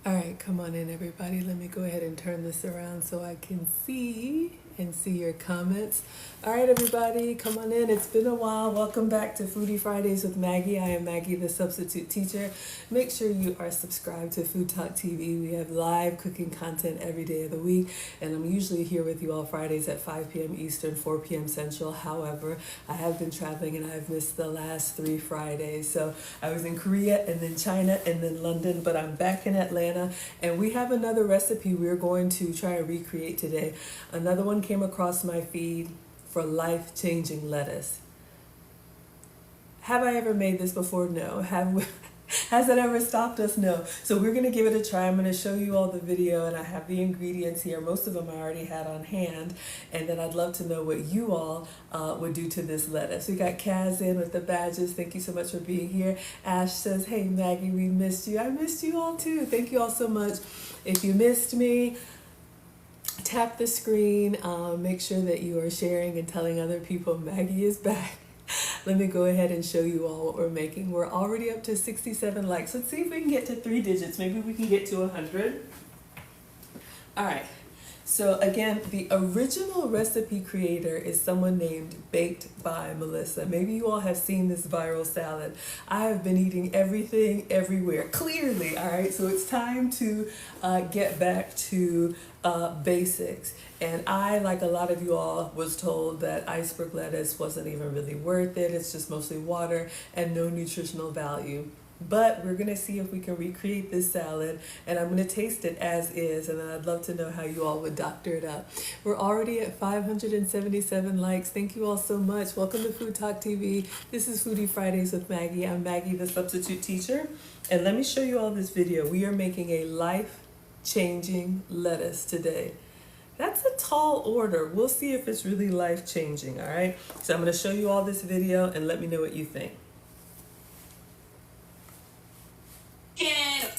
All right, come on in, everybody. Let me go ahead and turn this around so I can see your comments. All right, everybody, come on in. It's been a while. Welcome back to Foodie Fridays with Maggie. I am Maggie, the substitute teacher. Make sure you are subscribed to FoodtokTV. We have live cooking content every day of the week, and I'm usually here with you all Fridays at 5 p.m. Eastern, 4 p.m. Central. However, I have been traveling and I've missed the last 3 Fridays. So I was in Korea and then China and then London, but I'm back in Atlanta, and we have another recipe we're going to try and recreate today. Another one came across my feed for life-changing lettuce. Have I ever made this before? No. Has it ever stopped us? No. So we're going to give it a try. I'm going to show you all the video, and I have the ingredients here. Most of them I already had on hand, and then I'd love to know what you all would do to this lettuce. We got Kaz in with the badges. Thank you so much for being here. Ash says, hey Maggie, we missed you. I missed you all too. Thank you all so much. If you missed me, tap the screen, make sure that you are sharing and telling other people Maggie is back. Let me go ahead and show you all what we're making. We're already up to 67 likes. Let's see if we can get to 3 digits. Maybe we can get to 100. All right. So again, the original recipe creator is someone named Baked by Melissa. Maybe you all have seen this viral salad. I have been eating everything everywhere, clearly, all right? So it's time to get back to basics. And I, like a lot of you all, was told that iceberg lettuce wasn't even really worth it. It's just mostly water and no nutritional value. But we're going to see if we can recreate this salad, and I'm going to taste it as is, and then I'd love to know how you all would doctor it up. We're already at 577 likes. Thank you all so much. Welcome to Food Talk TV. This is Foodie Fridays with Maggie. I'm Maggie, the substitute teacher, and let me show you all this video. We are making a life-changing lettuce today. That's a tall order. We'll see if it's really life-changing, all right? So I'm going to show you all this video, and let me know what you think.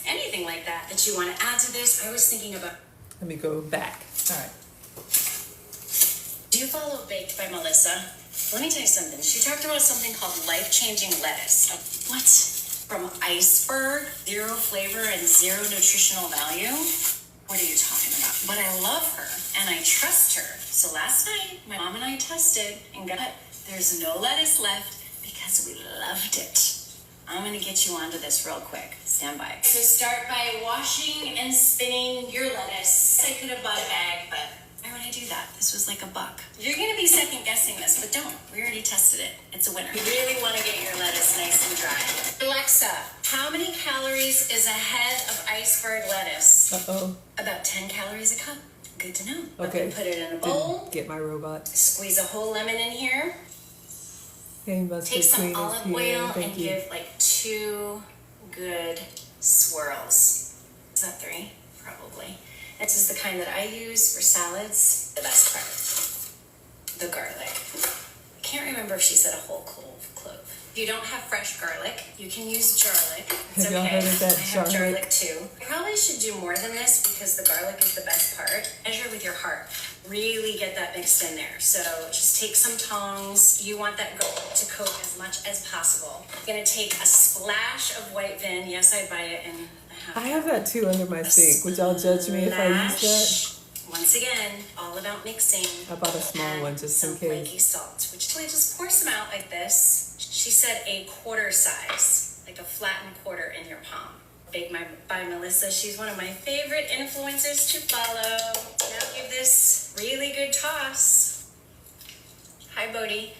Anything like that you want to add to this. I was thinking about... Let me go back. All right. Do you follow Baked by Melissa? Let me tell you something. She talked about something called life-changing lettuce. What? From iceberg, 0 flavor and 0 nutritional value? What are you talking about? But I love her and I trust her. So last night, my mom and I tested and got there's no lettuce left because we loved it. I'm going to get you onto this real quick. Stand by. So start by washing and spinning your lettuce. I could have bought a bag, but why would I do that? This was like $1. You're going to be second guessing this, but don't. We already tested it. It's a winner. You really want to get your lettuce nice and dry. Alexa, how many calories is a head of iceberg lettuce? Uh-oh. About 10 calories a cup. Good to know. Okay. Put it in a bowl. Didn't get my robot. Squeeze a whole lemon in here. Take some olive oil and give like 2 good swirls. Is that 3? Probably. This is the kind that I use for salads. The best part. The garlic. I can't remember if she said a whole clove. If you don't have fresh garlic, you can use garlic. It's have y'all okay. heard of that I have garlic too. I probably should do more than this because the garlic is the best part. Measure with your heart. Really get that mixed in there. So just take some tongs. You want that to coat as much as possible. I'm gonna take a splash of white vin. Yes, I buy it in a half. I have that too under my sink. Would y'all judge me if I use that? Once again, all about mixing. I bought a small one just in case. Some flaky salt, which just pour some out like this. She said a quarter size, like a flattened quarter in your palm. Baked by Melissa. She's one of my favorite influencers to follow. Now give this really good toss. Hi, Bodhi.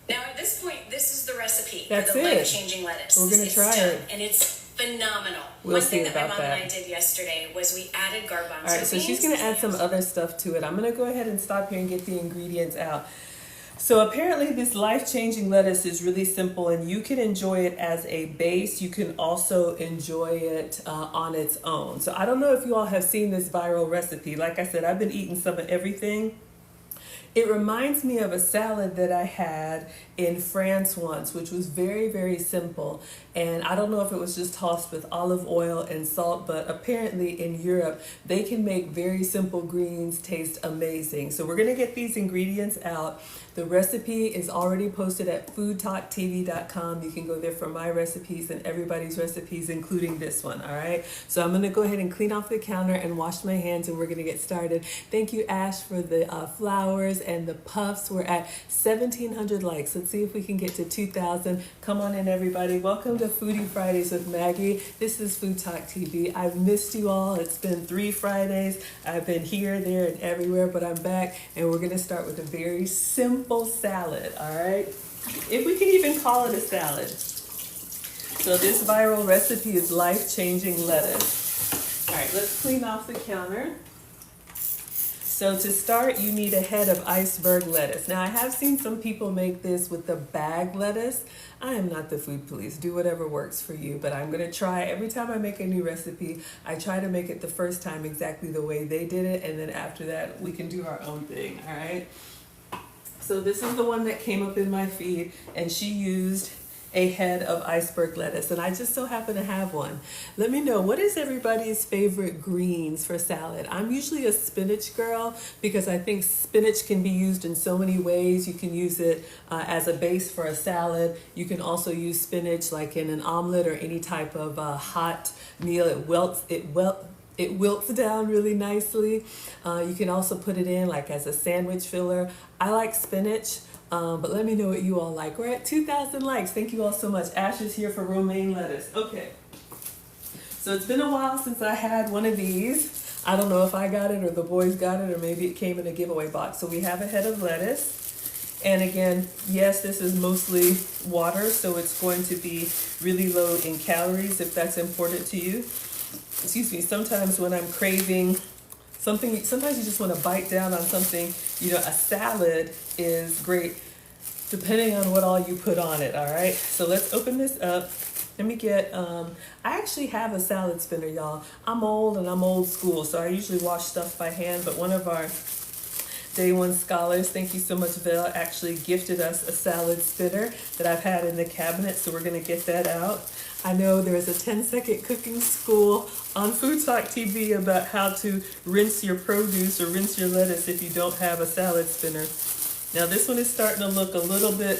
Now at this point, this is the recipe That's for the it. life-changing lettuce. We're gonna try it, and it's phenomenal. We'll One see thing that my about mom that. and I did yesterday was we added garbanzo All right, so she's going to add some other stuff to it. I'm going to go ahead and stop here and get the ingredients out. So apparently this life-changing lettuce is really simple, and you can enjoy it as a base. You can also enjoy it on its own. So I don't know if you all have seen this viral recipe. Like I said, I've been eating some of everything. It reminds me of a salad that I had in France once, which was very, very simple. And I don't know if it was just tossed with olive oil and salt, but apparently in Europe, they can make very simple greens taste amazing. So we're gonna get these ingredients out. The recipe is already posted at FoodtokTV.com. You can go there for my recipes and everybody's recipes, including this one, all right? So I'm gonna go ahead and clean off the counter and wash my hands, and we're gonna get started. Thank you, Ash, for the flowers and the puffs. We're at 1,700 likes. Let's see if we can get to 2,000. Come on in, everybody. Welcome to Foodie Fridays with Maggie. This is Food Talk TV. I've missed you all. It's been 3 Fridays. I've been here, there, and everywhere, but I'm back, and we're gonna start with a very simple salad, all right? If we can even call it a salad. So this viral recipe is life-changing lettuce. All right, let's clean off the counter. So to start, you need a head of iceberg lettuce. Now, I have seen some people make this with the bag lettuce. I am not the food police. Do whatever works for you, but I'm gonna try. Every time I make a new recipe, I try to make it the first time exactly the way they did it, and then after that, we can do our own thing, all right? So this is the one that came up in my feed, and she used a head of iceberg lettuce, and I just so happen to have one. Let me know, what is everybody's favorite greens for salad? I'm usually a spinach girl because I think spinach can be used in so many ways. You can use it as a base for a salad. You can also use spinach like in an omelet or any type of hot meal. It wilts down really nicely. You can also put it in like as a sandwich filler. I like spinach. But let me know what you all like. We're at 2,000 likes. Thank you all so much. Ash is here for romaine lettuce. Okay. So it's been a while since I had one of these. I don't know if I got it or the boys got it, or maybe it came in a giveaway box. So we have a head of lettuce. And again, yes, this is mostly water, so it's going to be really low in calories if that's important to you. Excuse me, sometimes when I'm craving something, sometimes you just want to bite down on something. You know, a salad is great depending on what all you put on it, all right? So let's open this up. Let me get, I actually have a salad spinner, y'all. I'm old and I'm old school, so I usually wash stuff by hand, but one of our Day One scholars, thank you so much, Vel, actually gifted us a salad spinner that I've had in the cabinet, so we're gonna get that out. I know there's a 10-second cooking school on Food Talk TV about how to rinse your produce or rinse your lettuce if you don't have a salad spinner. Now this one is starting to look a little bit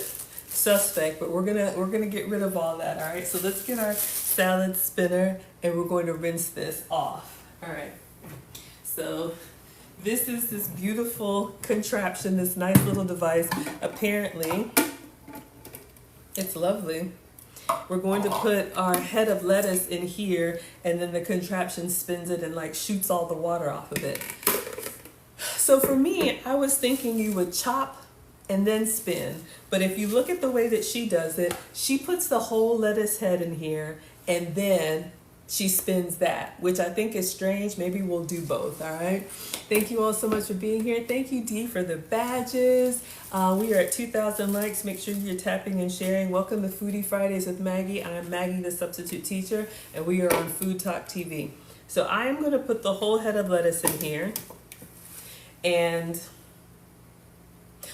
suspect, but we're gonna get rid of all that, all right? So let's get our salad spinner and we're going to rinse this off, all right? So this is this beautiful contraption, this nice little device. Apparently, it's lovely. We're going to put our head of lettuce in here, and then the contraption spins it and like shoots all the water off of it. So for me, I was thinking you would chop and then spin, but if you look at the way that she does it, she puts the whole lettuce head in here and then she spins that, which I think is strange. Maybe we'll do both, all right? Thank you all so much for being here. Thank you, Dee, for the badges. We are at 2,000 likes. Make sure you're tapping and sharing. Welcome to Foodie Fridays with Maggie. I'm Maggie, the substitute teacher, and we are on Food Talk TV. So I am going to put the whole head of lettuce in here. And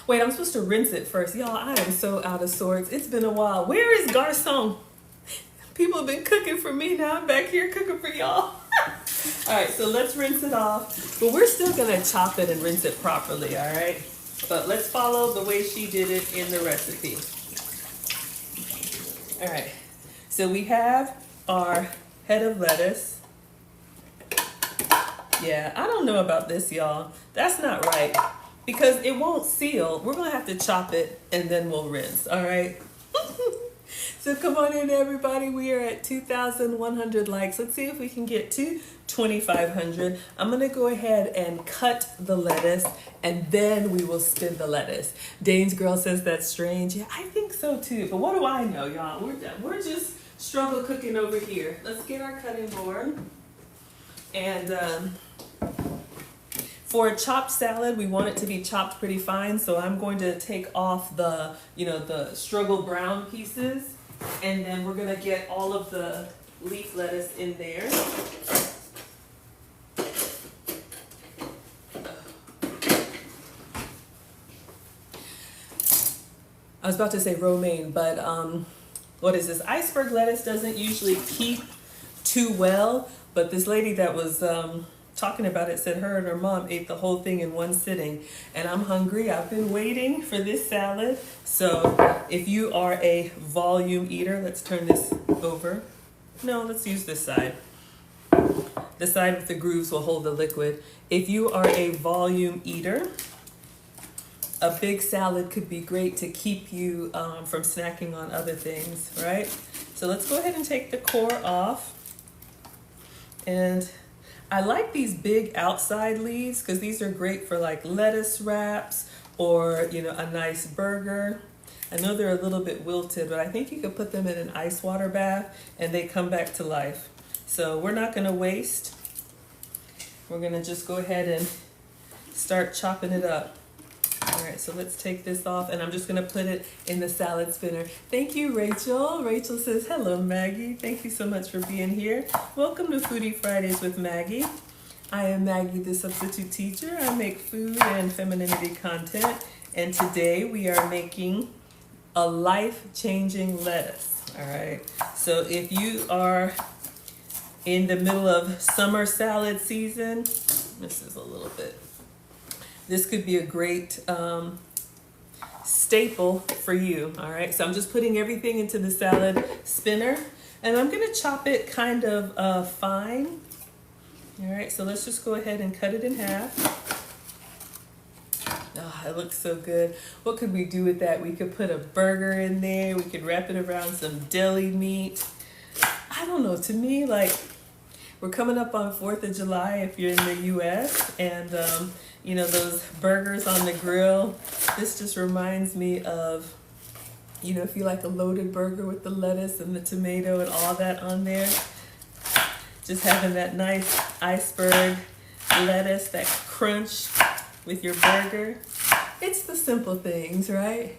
wait, I'm supposed to rinse it first. Y'all, I am so out of sorts. It's been a while. Where is Garcon? People have been cooking for me, now I'm back here cooking for y'all. All right, so let's rinse it off. But we're still gonna chop it and rinse it properly, all right? But let's follow the way she did it in the recipe. All right, so we have our head of lettuce. Yeah, I don't know about this, y'all. That's not right, because it won't seal. We're gonna have to chop it and then we'll rinse, all right? So come on in, everybody. We are at 2,100 likes. Let's see if we can get to 2,500. I'm going to go ahead and cut the lettuce, and then we will spin the lettuce. Dane's girl says that's strange. Yeah, I think so too. But what do I know, y'all? We're just struggle cooking over here. Let's get our cutting board. And for a chopped salad, we want it to be chopped pretty fine. So I'm going to take off the, the struggle brown pieces. And then we're gonna get all of the leaf lettuce in there. I was about to say romaine, but what is this? Iceberg lettuce doesn't usually keep too well, but this lady that was talking about it said her and her mom ate the whole thing in one sitting. And I'm hungry. I've been waiting for this salad. So if you are a volume eater, let's turn this over. No, let's use this side. The side with the grooves will hold the liquid. If you are a volume eater, a big salad could be great to keep you from snacking on other things, right? So let's go ahead and take the core off. And I like these big outside leaves because these are great for like lettuce wraps or, you know, a nice burger. I know they're a little bit wilted, but I think you could put them in an ice water bath and they come back to life. So we're not going to waste. We're going to just go ahead and start chopping it up. All right, so let's take this off, and I'm just going to put it in the salad spinner. Thank you, Rachel. Rachel says, hello, Maggie. Thank you so much for being here. Welcome to Foodie Fridays with Maggie. I am Maggie, the substitute teacher. I make food and femininity content, and today we are making a life-changing lettuce. All right, so if you are in the middle of summer salad season, this is a little bit, this could be a great staple for you. All right, so I'm just putting everything into the salad spinner, and I'm gonna chop it kind of fine. All right, so let's just go ahead and cut it in half. Oh, it looks so good. What could we do with that? We could put a burger in there. We could wrap it around some deli meat. I don't know, to me, like, we're coming up on 4th of July if you're in the US, and you know, those burgers on the grill. This just reminds me of, you know, if you like a loaded burger with the lettuce and the tomato and all that on there, just having that nice iceberg lettuce, that crunch with your burger. It's the simple things, right?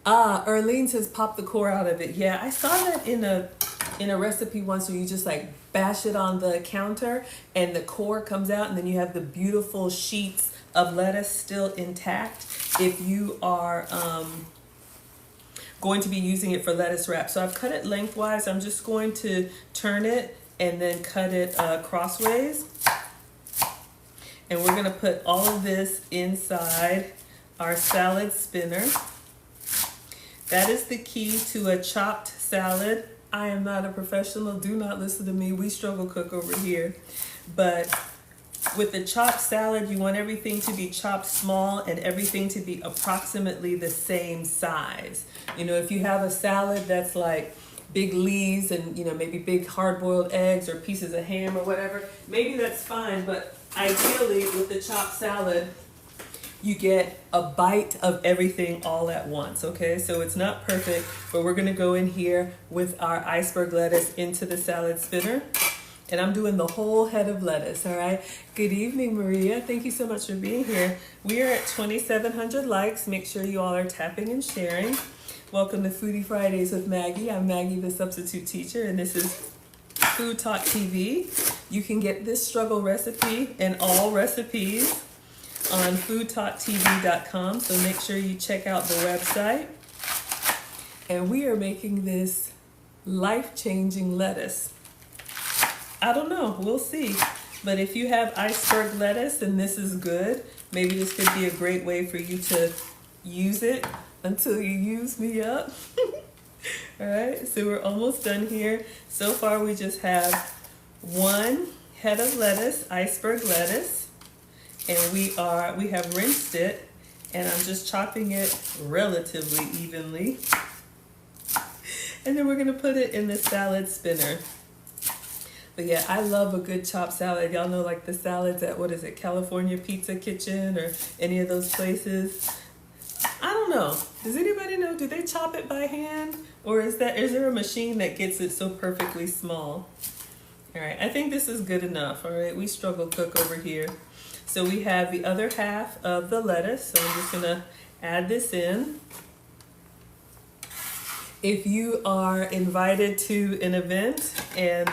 Erlene says pop the core out of it. Yeah, I saw that in a recipe once where you just like bash it on the counter and the core comes out, and then you have the beautiful sheets of lettuce still intact if you are going to be using it for lettuce wrap. So I've cut it lengthwise. I'm just going to turn it and then cut it crossways. And we're gonna put all of this inside our salad spinner. That is the key to a chopped salad. I am not a professional, do not listen to me. We struggle cook over here. But with the chopped salad, you want everything to be chopped small and everything to be approximately the same size. You know, if you have a salad that's like big leaves and, you know, maybe big hard-boiled eggs or pieces of ham or whatever, maybe that's fine, but ideally with the chopped salad, you get a bite of everything all at once, okay? So it's not perfect, but we're gonna go in here with our iceberg lettuce into the salad spinner. And I'm doing the whole head of lettuce, all right? Good evening, Maria. Thank you so much for being here. We are at 2,700 likes. Make sure you all are tapping and sharing. Welcome to Foodie Fridays with Maggie. I'm Maggie, the substitute teacher, and this is FoodtokTV. You can get this struggle recipe and all recipes on FoodtokTV.com, so make sure you check out the website. And we are making this life-changing lettuce. I don't know, we'll see. But if you have iceberg lettuce and this is good, maybe this could be a great way for you to use it until you use me up. All right, so we're almost done here. So far we just have one head of lettuce, iceberg lettuce, and we have rinsed it, and I'm just chopping it relatively evenly. And then we're gonna put it in the salad spinner. But yeah, I love a good chopped salad. Y'all know, like the salads at, what is it, California Pizza Kitchen or any of those places. I don't know. Does anybody know? Do they chop it by hand? Or is there a machine that gets it so perfectly small? All right, I think this is good enough. All right, we struggle cook over here. So we have the other half of the lettuce. So I'm just gonna add this in. If you are invited to an event and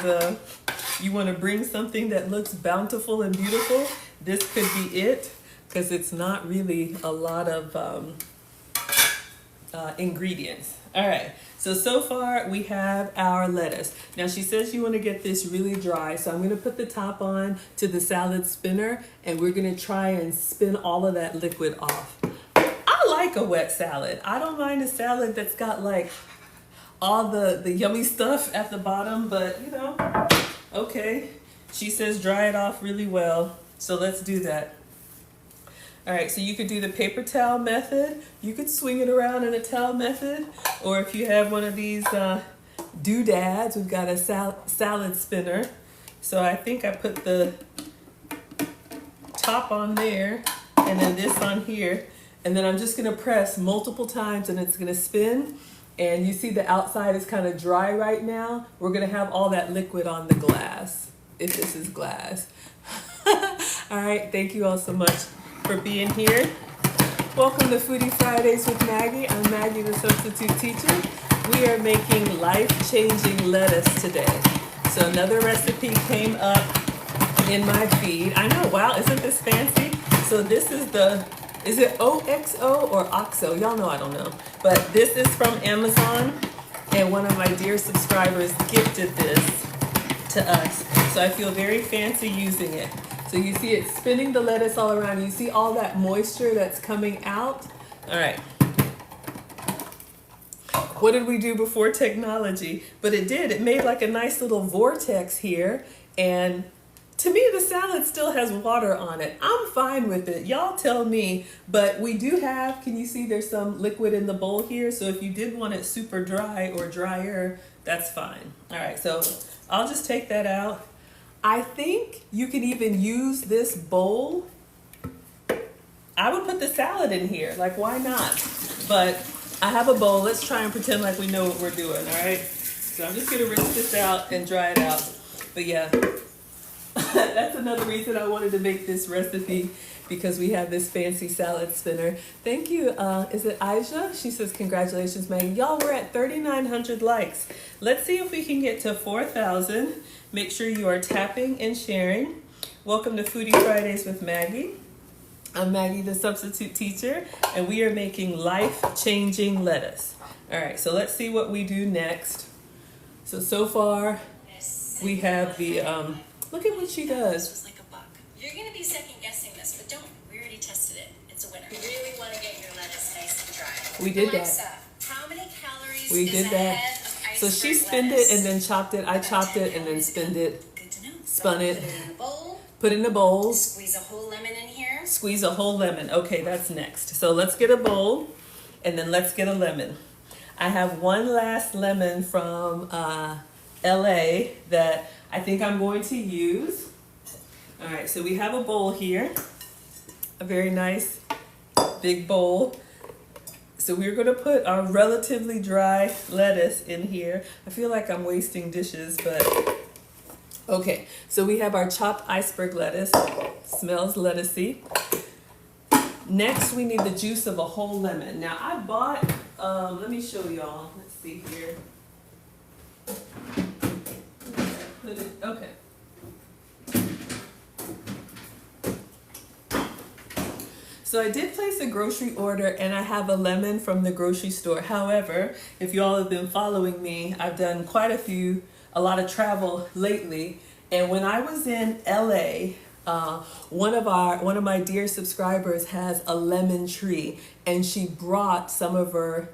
you want to bring something that looks bountiful and beautiful, this could be it, because it's not really a lot of ingredients. All right. So far we have our lettuce. Now she says you want to get this really dry. So I'm going to put the top on to the salad spinner and we're going to try and spin all of that liquid off. I like a wet salad. I don't mind a salad that's got like all the yummy stuff at the bottom, but you know, okay. She says dry it off really well. So let's do that. All right, so you could do the paper towel method. You could swing it around in a towel method. Or if you have one of these doodads, we've got a salad spinner. So I think I put the top on there and then this on here. And then I'm just gonna press multiple times and it's gonna spin. And you see the outside is kind of dry right now. We're gonna have all that liquid on the glass, if this is glass. All right, thank you all so much for being here. Welcome to Foodie Fridays with Maggie. I'm Maggie, the substitute teacher. We are making life-changing lettuce today. So another recipe came up in my feed. I know, wow, isn't this fancy? So this is is it OXO or OXO? Y'all know I don't know. But this is from Amazon, and one of my dear subscribers gifted this to us. So I feel very fancy using it. So you see it spinning the lettuce all around. You see all that moisture that's coming out. All right. What did we do before technology? But it did. It made like a nice little vortex here. And to me, the salad still has water on it. I'm fine with it. Y'all tell me. But we do have, can you see there's some liquid in the bowl here? So if you did want it super dry or drier, that's fine. All right, so I'll just take that out. I think you can even use this bowl. I would put the salad in here, like why not? But I have a bowl. Let's try and pretend like we know what we're doing, all right? So I'm just gonna rinse this out and dry it out. But yeah, that's another reason I wanted to make this recipe, because we have this fancy salad spinner. Thank you, is it Aisha? She says, congratulations, Maggie. Y'all, we're at 3,900 likes. Let's see if we can get to 4,000. Make sure you are tapping and sharing. Welcome to Foodie Fridays with Maggie. I'm Maggie, the substitute teacher, and we are making life-changing lettuce. All right, so let's see what we do next. So far, we have the, look at what she does. This was like a buck. You're gonna be second guessing this, but don't. We already tested it. It's a winner. You really want to get your lettuce nice and dry. We did Alexa, that. how many calories We is did a that. head of So iceberg she spinned lettuce? it and then chopped it. I About chopped 10 it and then calories. spinned it, Good to know. spun it, Put it in a bowl. put it in a bowl, Squeeze a whole lemon in here. squeeze a whole lemon. Okay, that's next. So let's get a bowl and then let's get a lemon. I have one last lemon from LA that I think I'm going to use. All right, so we have a bowl here, a very nice big bowl. So we're gonna put our relatively dry lettuce in here. I feel like I'm wasting dishes, but okay. So we have our chopped iceberg lettuce. Smells lettucey. Next, we need the juice of a whole lemon. Now I bought, let me show y'all. Let's see here. Okay. So I did place a grocery order and I have a lemon from the grocery store. However, if you all have been following me, I've done a lot of travel lately. And when I was in LA, one of my dear subscribers has a lemon tree, and she brought some of her,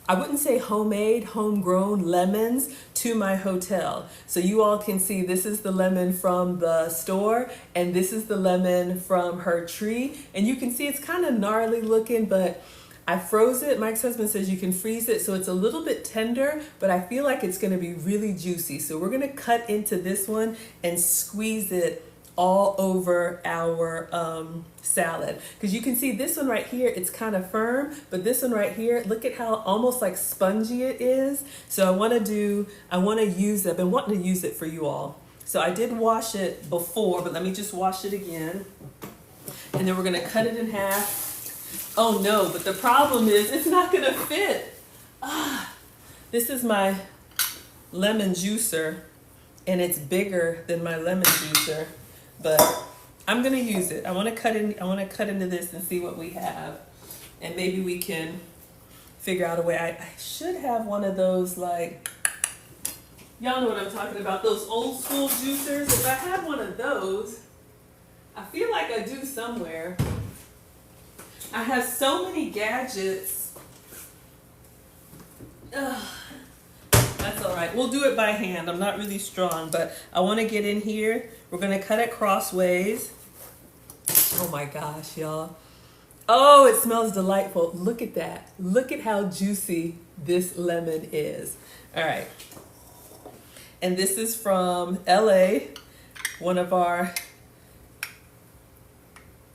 I wouldn't say homemade, homegrown lemons to my hotel. So you all can see this is the lemon from the store and this is the lemon from her tree. And you can see it's kind of gnarly looking, but I froze it. Mike's husband says you can freeze it so it's a little bit tender, but I feel like it's going to be really juicy. So we're going to cut into this one and squeeze it all over our salad, because you can see this one right here, it's kind of firm, but this one right here, look at how almost like spongy it is. So I want to use it. I've been wanting to use it for you all. So I did wash it before, but let me just wash it again, and then we're going to cut it in half. Oh no, but the problem is it's not going to fit. This is my lemon juicer and it's bigger than my lemon juicer, but I'm gonna use it. I want to cut into this and see what we have, and maybe we can figure out a way. I should have one of those, like, y'all know what I'm talking about, those old school juicers. If I had one of those, I feel like I do somewhere. I have so many gadgets. Ugh. That's all right. We'll do it by hand. I'm not really strong, but I want to get in here. We're going to cut it crossways. Oh my gosh, y'all. Oh, it smells delightful. Look at that. Look at how juicy this lemon is. All right. And this is from LA, one of our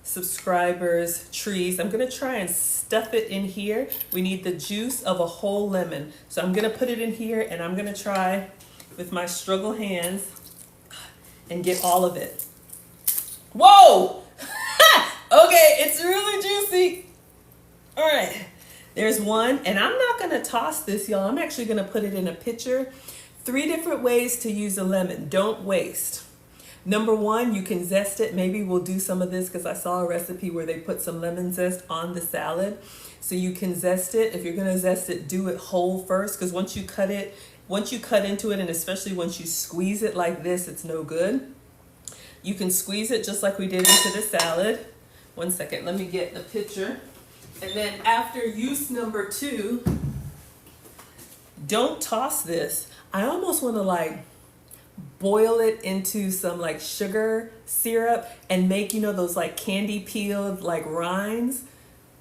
subscribers' trees. I'm gonna try and stuff it in here. We need the juice of a whole lemon. So I'm gonna put it in here and I'm gonna try with my struggle hands and get all of it. Whoa! Okay, it's really juicy. All right, there's one, and I'm not gonna toss this, y'all. I'm actually gonna put it in a pitcher. 3 different ways to use a lemon. Don't waste. Number 1, you can zest it. Maybe we'll do some of this because I saw a recipe where they put some lemon zest on the salad. So you can zest it. If you're gonna zest it, do it whole first, because once you cut into it, and especially once you squeeze it like this, it's no good. You can squeeze it just like we did into the salad. One second, let me get the pitcher. And then after use number 2, don't toss this. I almost want to like boil it into some like sugar syrup and make, you know, those like candy peeled like rinds.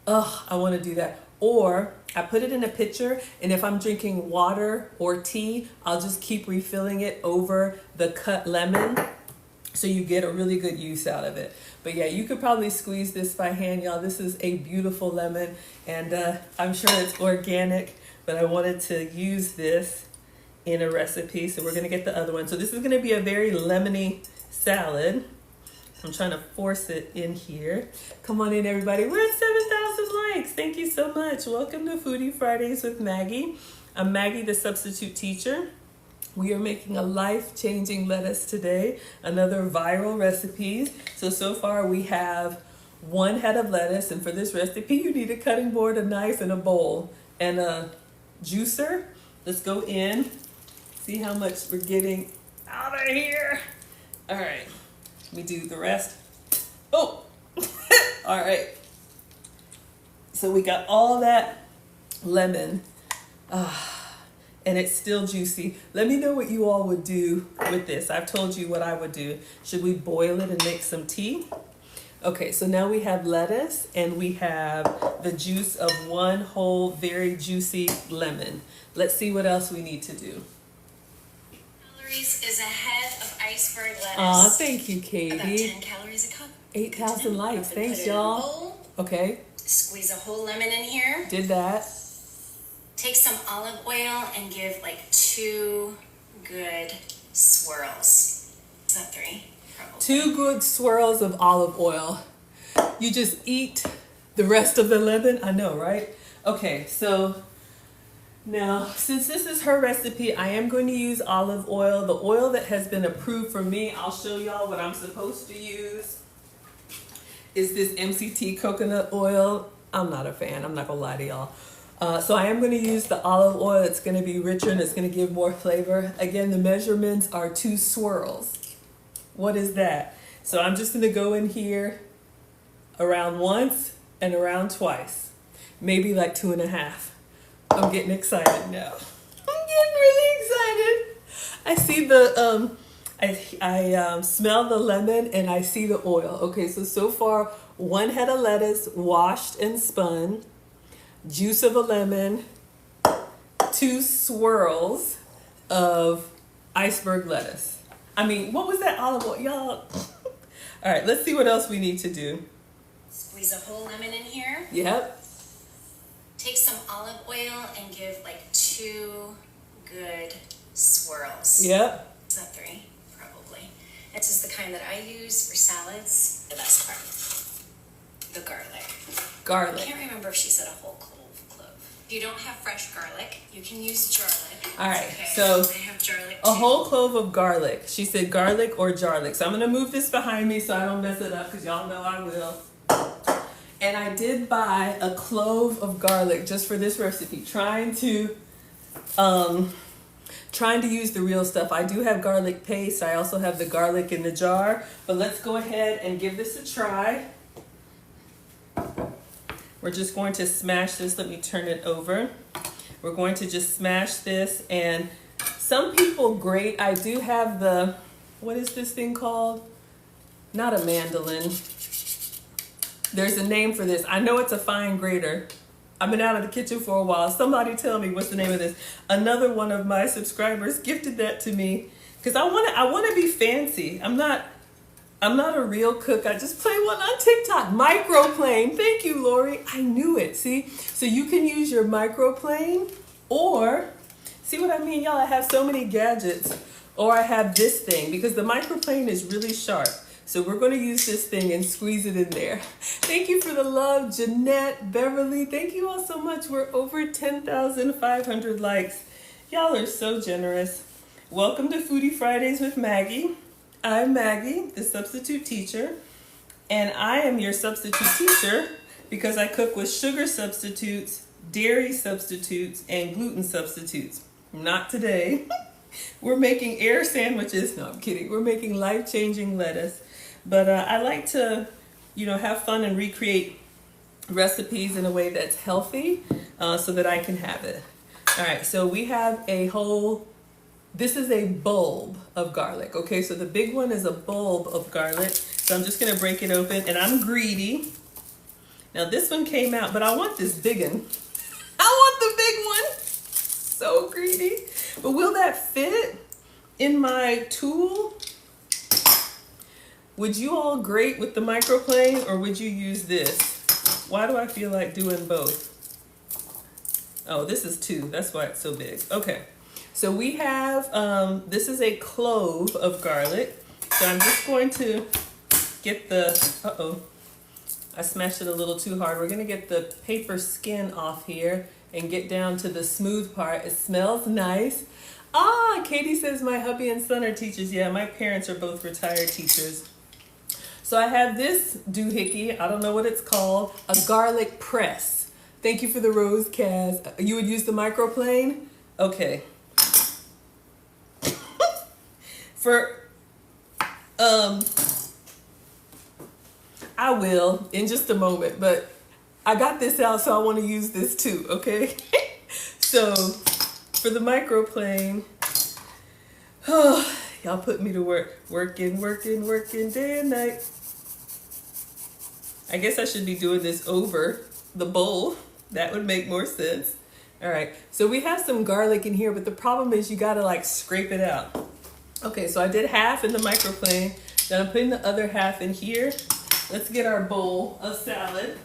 Ugh, I want to do that. Or I put it in a pitcher, and if I'm drinking water or tea, I'll just keep refilling it over the cut lemon, so you get a really good use out of it. But yeah, you could probably squeeze this by hand, y'all. This is a beautiful lemon, and I'm sure it's organic, but I wanted to use this in a recipe, so we're gonna get the other one. So this is gonna be a very lemony salad. I'm trying to force it in here. Come on in, everybody. We're at 7,000 likes. Thank you so much. Welcome to Foodie Fridays with Maggie. I'm Maggie, the substitute teacher. We are making a life-changing lettuce today, another viral recipe. So far we have 1 head of lettuce, and for this recipe, you need a cutting board, a knife, and a bowl, and a juicer. Let's go in, see how much we're getting out of here. All right, let me do the rest. Oh, all right. So we got all that lemon. And it's still juicy. Let me know what you all would do with this. I've told you what I would do. Should we boil it and make some tea? Okay, so now we have lettuce and we have the juice of 1 whole, very juicy lemon. Let's see what else we need to do. Calories is a head of iceberg lettuce. Aw, thank you, Katie. About 10 calories a cup. 8,000 likes. Thanks, y'all. Okay. Squeeze a whole lemon in here. Did that. Take some olive oil and give like 2 good swirls. Is that 3? Probably. 2 good swirls of olive oil. You just eat the rest of the lemon. I know, right? Okay, so now since this is her recipe, I am going to use olive oil. The oil that has been approved for me, I'll show y'all what I'm supposed to use, is this MCT coconut oil. I'm not a fan. I'm not gonna lie to y'all. So I am going to use the olive oil. It's going to be richer and it's going to give more flavor. Again, the measurements are 2 swirls. What is that? So I'm just going to go in here around once and around twice. Maybe like 2.5. I'm getting excited now. I'm getting really excited. I see the, I smell the lemon and I see the oil. Okay, so far 1 head of lettuce washed and spun. Juice of a lemon, 2 swirls of iceberg lettuce. I mean, what was that olive oil, y'all? All right, let's see what else we need to do. Squeeze a whole lemon in here. Yep. Take some olive oil and give like 2 good swirls. Yep. Is that 3? Probably. This is the kind that I use for salads. The best part. The garlic. Garlic. I can't remember if she said a whole clove. If you don't have fresh garlic, you can use garlic. All right, okay. so I have garlic a too. whole clove of garlic. She said garlic or jarlic. So I'm gonna move this behind me so I don't mess it up, because y'all know I will. And I did buy a clove of garlic just for this recipe, trying to use the real stuff. I do have garlic paste. I also have the garlic in the jar, but let's go ahead and give this a try. We're just going to smash this. Let me turn it over. We're going to just smash this, and some people grate. I do have the, what is this thing called? Not a mandolin. There's a name for this. I know it's a fine grater. I've been out of the kitchen for a while. Somebody tell me what's the name of this. Another one of my subscribers gifted that to me because I want to be fancy. I'm not a real cook. I just play one on TikTok. Microplane. Thank you, Lori. I knew it. See? So you can use your microplane, or see what I mean, y'all? I have so many gadgets. Or I have this thing because the microplane is really sharp. So we're going to use this thing and squeeze it in there. Thank you for the love, Jeanette, Beverly. Thank you all so much. We're over 10,500 likes. Y'all are so generous. Welcome to Foodie Fridays with Maggie. I'm Maggie, the substitute teacher. And I am your substitute teacher because I cook with sugar substitutes, dairy substitutes, and gluten substitutes. Not today. We're making air sandwiches. No, I'm kidding. We're making life-changing lettuce. But I like to, have fun and recreate recipes in a way that's healthy so that I can have it. All right, so we have this is a bulb of garlic. Okay, so the big one is a bulb of garlic. So I'm just going to break it open, and I'm greedy. Now this one came out, but I want this big one. I want the big one. So greedy. But will that fit in my tool? Would you all grate with the microplane, or would you use this? Why do I feel like doing both? Oh, this is 2. That's why it's so big. Okay. So we have, this is a clove of garlic. So I'm just going to get I smashed it a little too hard. We're going to get the paper skin off here and get down to the smooth part. It smells nice. Katie says my hubby and son are teachers. Yeah, my parents are both retired teachers. So I have this doohickey. I don't know what it's called. A garlic press. Thank you for the rose, Kaz. You would use the microplane? Okay. I will in just a moment, but I got this out, so I want to use this too, okay? So for the microplane, y'all put me to work. Working day and night. I guess I should be doing this over the bowl. That would make more sense. All right, so we have some garlic in here, but the problem is you gotta scrape it out. Okay, so I did half in the microplane. Then I'm putting the other half in here. Let's get our bowl of salad.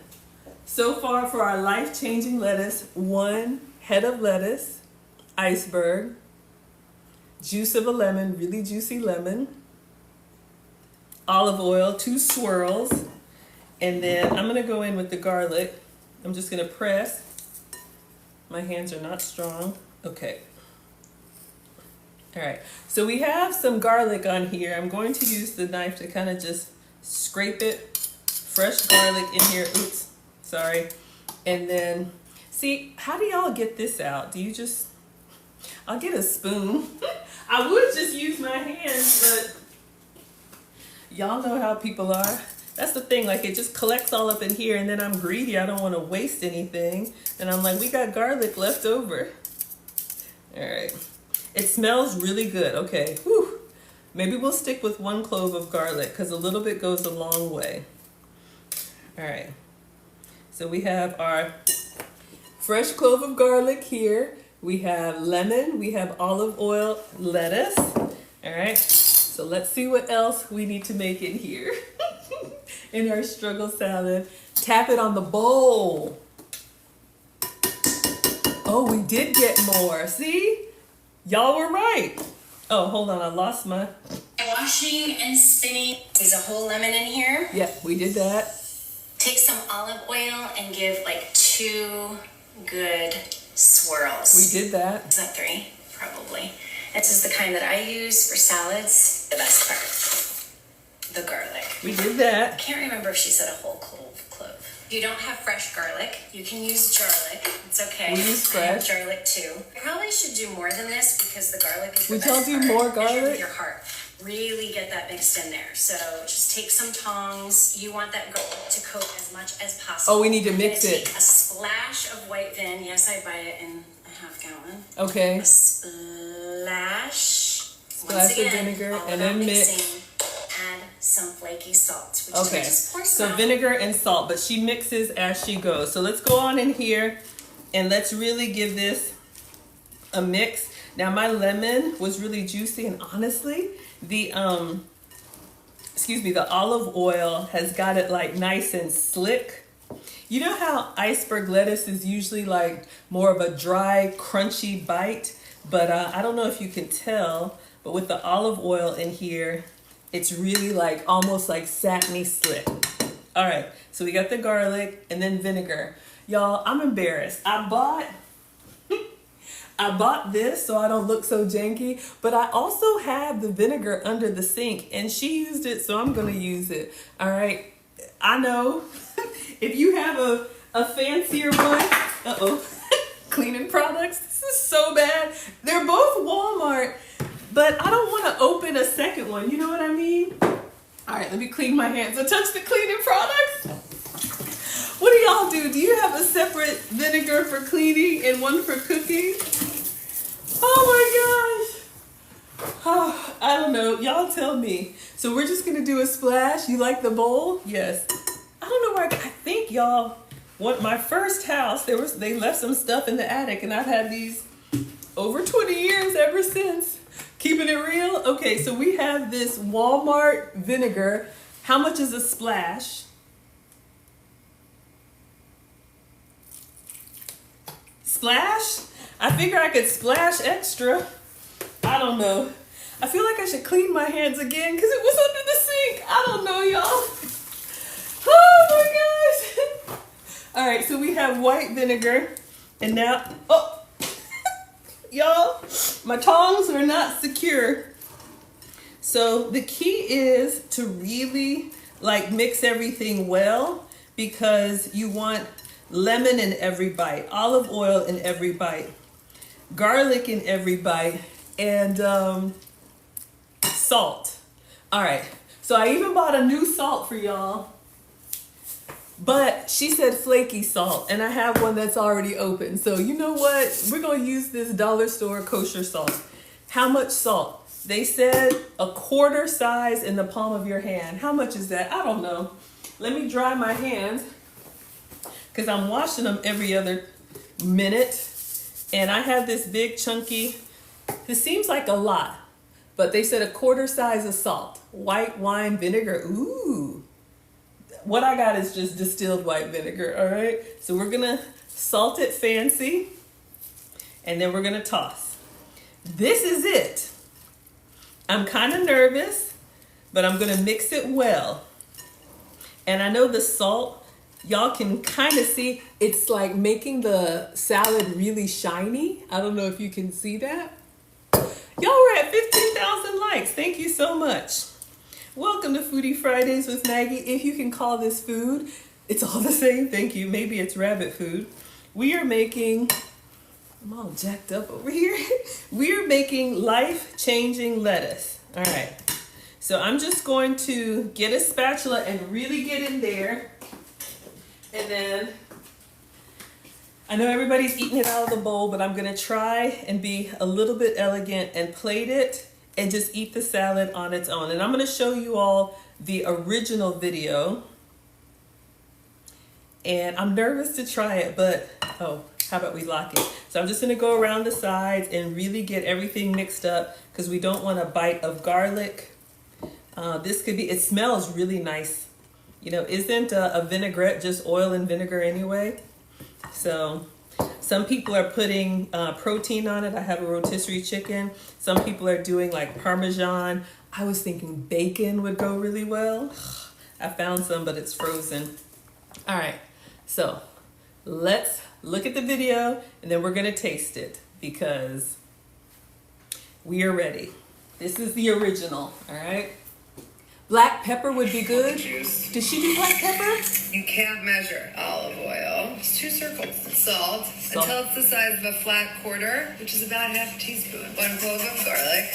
So far for our life-changing lettuce, 1 head of lettuce, iceberg, juice of a lemon, really juicy lemon, olive oil, 2 swirls, and then I'm gonna go in with the garlic. I'm just gonna press. My hands are not strong. Okay. All right, so we have some garlic on here. I'm going to use the knife to kind of just scrape it. Fresh garlic in here. Oops, sorry. And then, see, how do y'all get this out? Do you just, I'll get a spoon. I would just use my hands, but y'all know how people are. That's the thing, it just collects all up in here, and then I'm greedy. I don't want to waste anything. And I'm like, we got garlic left over. All right. It smells really good. Okay. Whew. Maybe we'll stick with 1 clove of garlic because a little bit goes a long way. All right. So we have our fresh clove of garlic here. We have lemon. We have olive oil, lettuce. All right. So let's see what else we need to make in here in our struggle salad. Tap it on the bowl. Oh, we did get more. See? Y'all were right. Oh, hold on. I lost my... Washing and spinning. There's a whole lemon in here. Yep, we did that. Take some olive oil and give 2 good swirls. We did that. Is that 3? Probably. This is the kind that I use for salads. The best part. The garlic. We did that. I can't remember if she said a whole clove. If you don't have fresh garlic, you can use garlic. It's okay. We use I have fresh. garlic too. I probably should do more than this because the garlic is the Would best y'all part. do more Measure with garlic? your heart. Really get that mixed in there. So just take some tongs. You want that garlic to coat as much as possible. Oh, we need to mix You're gonna it. Take a splash of white vin. Yes, I buy it in a half gallon. Okay. A splash. Splash of vinegar and then mix. Add some flaky salt. Which Okay, just pour so some out. vinegar and salt, but she mixes as she goes. So let's go on in here and let's really give this a mix. Now my lemon was really juicy, and honestly, the olive oil has got it like nice and slick. You know how iceberg lettuce is usually like more of a dry, crunchy bite, but I don't know if you can tell, but with the olive oil in here, it's really like almost like satiny slick. All right, so we got the garlic and then vinegar. Y'all, I'm embarrassed. I bought this so I don't look so janky, but I also have the vinegar under the sink and she used it, so I'm gonna use it. All right, I know if you have a fancier one, cleaning products, this is so bad. They're both Walmart, but I don't want to open a second one. You know what I mean? All right, let me clean my hands. I touch the cleaning products. What do y'all do? Do you have a separate vinegar for cleaning and one for cooking? Oh my gosh. Oh, I don't know. Y'all tell me. So we're just going to do a splash. You like the bowl? Yes. I don't know where I think y'all, my first house, they left some stuff in the attic and I've had these over 20 years ever since. Keeping it real? Okay, so we have this Walmart vinegar. How much is a splash? Splash? I figure I could splash extra. I don't know. I feel like I should clean my hands again because it was under the sink. I don't know, y'all. Oh my gosh. All right, so we have white vinegar. And now, y'all, my tongs are not secure. So the key is to really like mix everything well because you want lemon in every bite, olive oil in every bite, garlic in every bite, and salt. All right, so I even bought a new salt for y'all, but she said flaky salt, and I have one that's already open. So you know what? We're gonna use this dollar store kosher salt. How much salt? They said a quarter size in the palm of your hand. How much is that? I don't know. Let me dry my hands because I'm washing them every other minute. And I have this big chunky, this seems like a lot, but they said a quarter size of salt. White wine vinegar, ooh. What I got is just distilled white vinegar, all right? So we're gonna salt it fancy, and then we're gonna toss. This is it. I'm kind of nervous, but I'm gonna mix it well. And I know the salt, y'all can kind of see, it's like making the salad really shiny. I don't know if you can see that. Y'all were at 15,000 likes. Thank you so much. Welcome to Foodie Fridays with Maggie. If you can call this food, it's all the same. Thank you. Maybe it's rabbit food. We are making, I'm all jacked up over here. We are making life-changing lettuce. All right. So I'm just going to get a spatula and really get in there. And then, I know everybody's eating it out of the bowl, but I'm gonna try and be a little bit elegant and plate it and just eat the salad on its own. And I'm gonna show you all the original video. And I'm nervous to try it, but how about we lock it? So I'm just gonna go around the sides and really get everything mixed up because we don't want a bite of garlic. This could be, it smells really nice. You know, isn't a vinaigrette just oil and vinegar anyway? So some people are putting protein on it. I have a rotisserie chicken. Some people are doing like Parmesan. I was thinking bacon would go really well. I found some, but it's frozen. All right, so let's look at the video and then we're gonna taste it because we are ready. This is the original, all right? Black pepper would be good. Juice. Did she do black pepper? You can't measure olive oil. Just 2 circles. Salt until it's the size of a flat quarter, which is about half a teaspoon. 1 clove of garlic.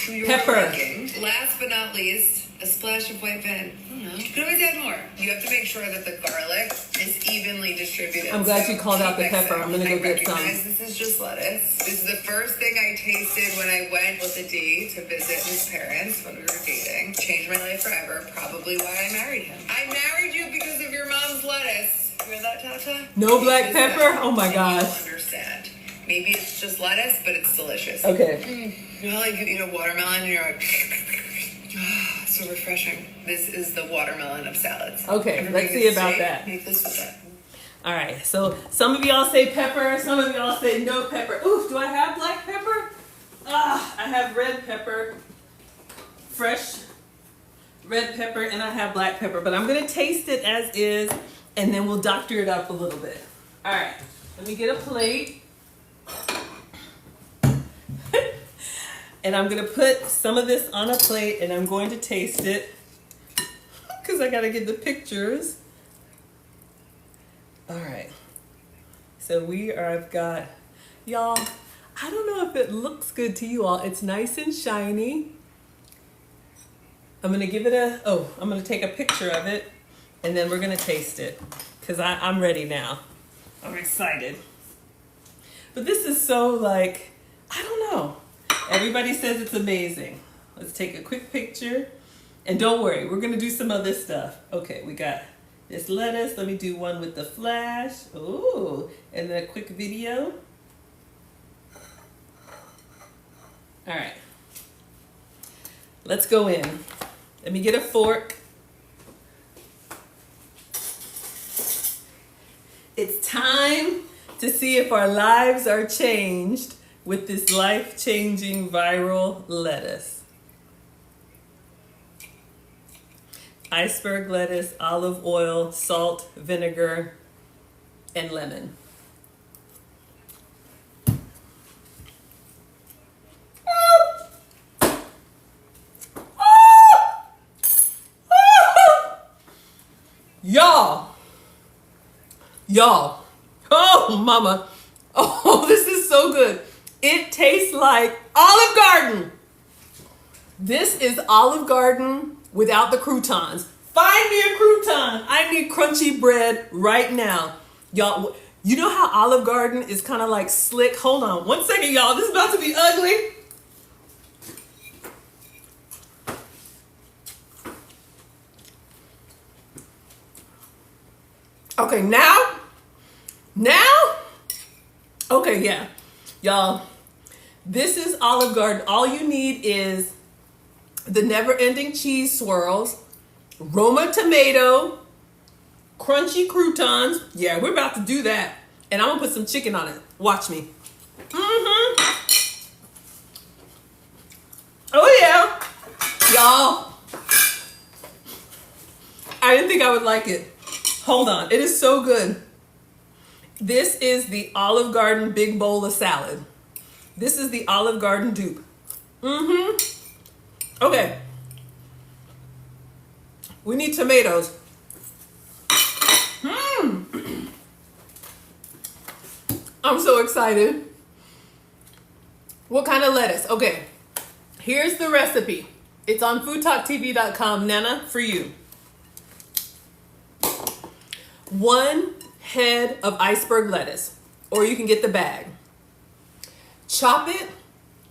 To your Pepper. liking. Last but not least, a splash of white vin. You can always add more. You have to make sure that the garlic is evenly distributed. I'm glad you called out the pepper. I'm gonna go get some. This is just lettuce. This is the first thing I tasted when I went with a D to visit his parents when we were dating. Changed my life forever. Probably why I married him. I married you because of your mom's lettuce. You hear that, Tata? No black pepper? Oh my And gosh. you'll understand. Maybe it's just lettuce, but it's delicious. Okay. You know, like you eat a watermelon and you're like, so refreshing. This is the watermelon of salads. Okay, Everybody let's see gets about steak, that. Make this with that. All right, so some of y'all say pepper, some of y'all say no pepper. Ooh, do I have black pepper? I have red pepper, fresh red pepper, and I have black pepper. But I'm gonna taste it as is, and then we'll doctor it up a little bit. All right, let me get a plate. And I'm gonna put some of this on a plate, and I'm going to taste it because I gotta get the pictures. All right, so I've got, y'all, I don't know if it looks good to you all. It's nice and shiny. I'm gonna give it I'm gonna take a picture of it, and then we're gonna taste it because I'm ready now. I'm excited. But this is so like, I don't know. Everybody says it's amazing. Let's take a quick picture. And don't worry, we're gonna do some other stuff. Okay, we got this lettuce. Let me do one with the flash. Ooh, and then a quick video. All right, let's go in. Let me get a fork. It's time to see if our lives are changed with this life-changing viral lettuce. Iceberg lettuce, olive oil, salt, vinegar, and lemon. Y'all, oh mama, oh, this is so good. It tastes like Olive Garden. This is Olive Garden without the croutons. Find me a crouton. I need crunchy bread right now. Y'all, you know how Olive Garden is kind of like slick? Hold on one second, y'all. This is about to be ugly. Okay, now? Okay, yeah. Y'all, this is Olive Garden. All you need is the never-ending cheese swirls, Roma tomato, crunchy croutons. Yeah, we're about to do that. And I'm gonna put some chicken on it. Watch me. Oh yeah. Y'all, I didn't think I would like it. Hold on, it is so good. This is the Olive Garden big bowl of salad. This is the Olive Garden dupe. Okay. We need tomatoes. I'm so excited. What kind of lettuce? Okay. Here's the recipe. It's on FoodtokTV.com. Nana, for you. 1 head of iceberg lettuce, or you can get the bag. Chop it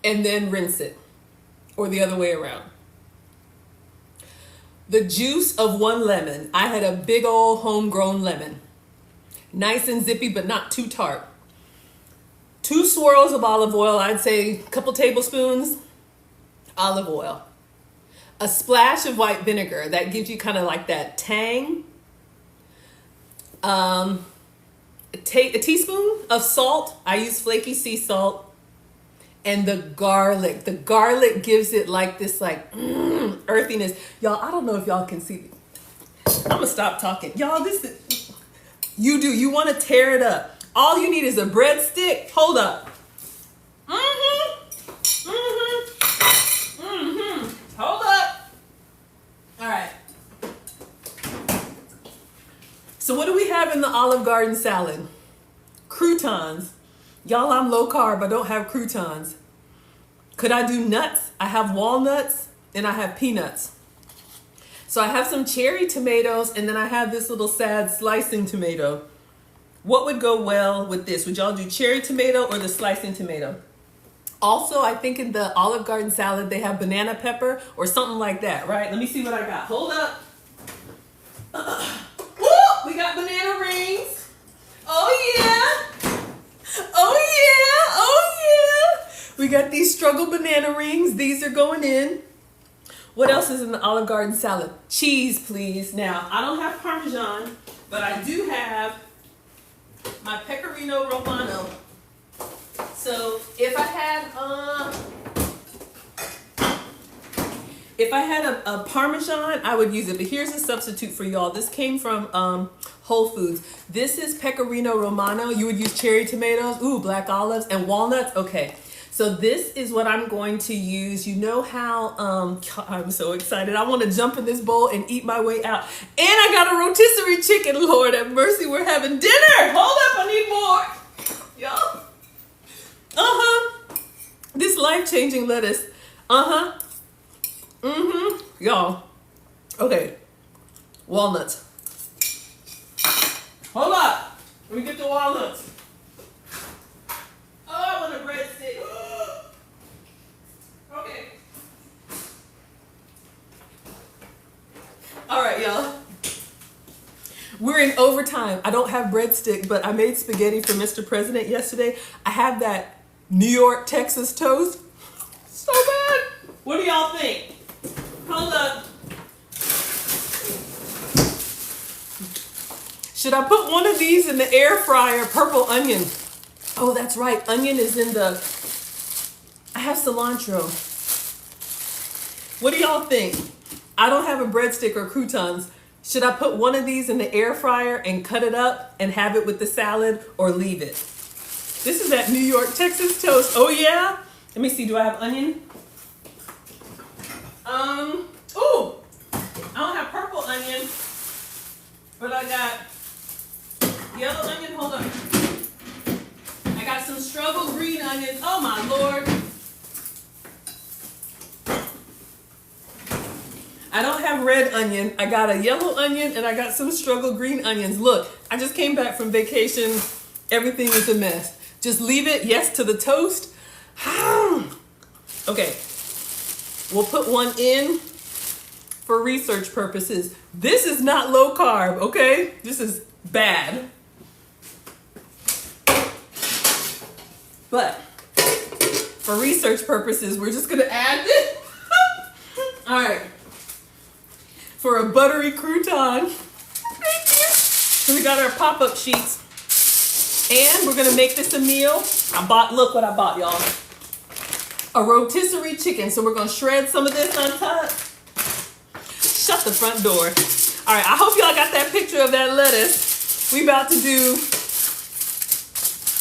and then rinse it, or the other way around. The juice of 1 lemon. I had a big old homegrown lemon. Nice and zippy, but not too tart. 2 swirls of olive oil, I'd say a couple tablespoons olive oil. A splash of white vinegar, that gives you kind of like that tang. A teaspoon of salt. I use flaky sea salt. And the garlic. The garlic gives it like this earthiness. Y'all, I don't know if y'all can see. I'm gonna stop talking. Y'all, you want to tear it up. All you need is a breadstick. Hold up. Hold up. have in the Olive Garden salad? Croutons. Y'all, I'm low carb. I don't have croutons. Could I do nuts? I have walnuts and I have peanuts. So I have some cherry tomatoes and then I have this little sad slicing tomato. What would go well with this? Would y'all do cherry tomato or the slicing tomato? Also, I think in the Olive Garden salad, they have banana pepper or something like that, right? Let me see what I got. Hold up. Ooh, we got banana rings. Oh, yeah. Oh, yeah. Oh, yeah. We got these struggle banana rings. These are going in. What else is in the Olive Garden salad? Cheese, please. Now, I don't have Parmesan, but I do have my Pecorino Romano. So if I had a Parmesan, I would use it. But here's a substitute for y'all. This came from Whole Foods. This is Pecorino Romano. You would use cherry tomatoes, ooh, black olives, and walnuts. Okay. So this is what I'm going to use. You know how, I'm so excited. I want to jump in this bowl and eat my way out. And I got a rotisserie chicken. Lord have mercy, we're having dinner. Hold up, I need more. Y'all. This life-changing lettuce. Y'all. Okay. Walnuts. Hold up. Let me get the walnuts. Oh, I want a breadstick. Okay. All right, y'all. We're in overtime. I don't have breadstick, but I made spaghetti for Mr. President yesterday. I have that New York, Texas toast. So bad. What do y'all think? Hold up. Should I put one of these in the air fryer? Purple onion. Oh, that's right. Onion is in the... I have cilantro. What do y'all think? I don't have a breadstick or croutons. Should I put one of these in the air fryer and cut it up and have it with the salad or leave it? This is that New York, Texas toast. Oh, yeah? Let me see. Do I have onion? Ooh. I don't have purple onion, but I got yellow onion. Hold on. I got some struggle green onions. Oh, my Lord. I don't have red onion. I got a yellow onion and I got some struggle green onions. Look, I just came back from vacation. Everything is a mess. Just leave it, yes, to the toast. Okay, we'll put one in for research purposes. This is not low carb, okay? This is bad. But for research purposes, we're just gonna add this. All right. For a buttery crouton. Thank you. So we got our pop-up sheets. And we're gonna make this a meal. Look what I bought, y'all. A rotisserie chicken. So we're gonna shred some of this on top. Shut the front door. All right, I hope y'all got that picture of that lettuce. We about to do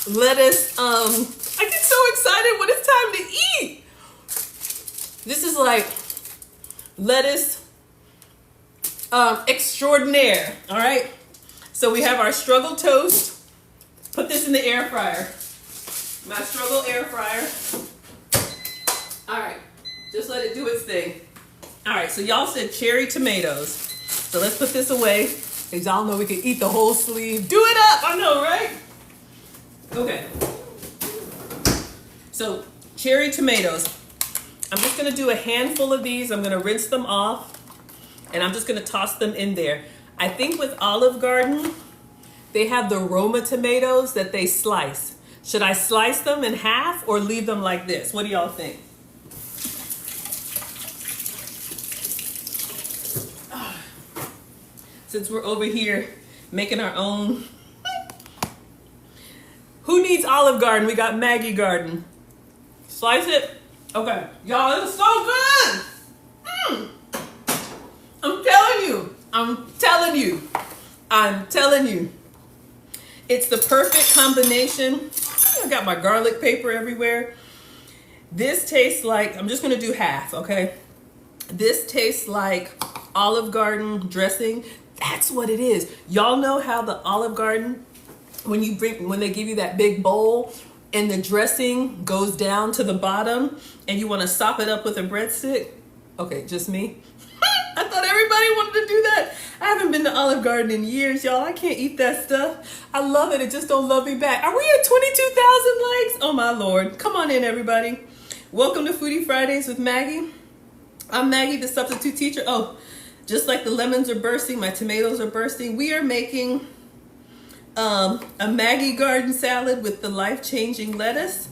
lettuce. I get so excited when it's time to eat. This is like lettuce extraordinaire, all right? So we have our struggle toast. Put this in the air fryer. My struggle air fryer. All right, just let it do its thing. All right, so y'all said cherry tomatoes. So let's put this away, because y'all know we can eat the whole sleeve. Do it up, I know, right? Okay. So cherry tomatoes. I'm just gonna do a handful of these. I'm gonna rinse them off, and I'm just gonna toss them in there. I think with Olive Garden, they have the Roma tomatoes that they slice. Should I slice them in half or leave them like this? What do y'all think? Since we're over here making our own. Who needs Olive Garden? We got Maggie Garden. Slice it. Okay. Y'all, this is so good. I'm telling you. I'm telling you. It's the perfect combination. I got my garlic paper everywhere. This tastes like, I'm just gonna do half, okay? This tastes like Olive Garden dressing. That's what it is. Y'all know how the Olive Garden, when they give you that big bowl and the dressing goes down to the bottom and you want to sop it up with a breadstick? Okay, just me. I thought everybody wanted to do that. I haven't been to Olive Garden in years, y'all. I can't eat that stuff. I love it. It just don't love me back. Are we at 22,000 likes? Oh my Lord. Come on in, everybody. Welcome to Foodie Fridays with Maggie. I'm Maggie, the substitute teacher. Oh, just like the lemons are bursting, my tomatoes are bursting. We are making a Maggie Garden salad with the life-changing lettuce.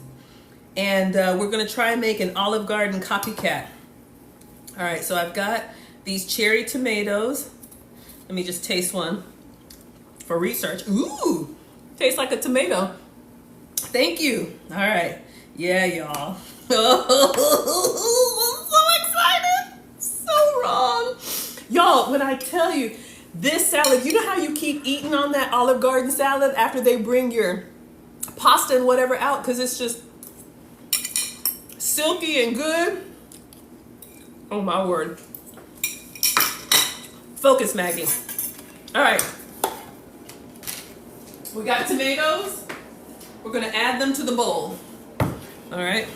And we're going to try and make an Olive Garden copycat. All right, so I've got these cherry tomatoes. Let me just taste one for research. Ooh, tastes like a tomato. Thank you. All right. Yeah, y'all. Oh, I'm so excited. So wrong. Y'all, when I tell you, this salad, you know how you keep eating on that Olive Garden salad after they bring your pasta and whatever out? Because it's just silky and good. Oh my word. Focus, Maggie. All right. We got tomatoes. We're going to add them to the bowl. All right.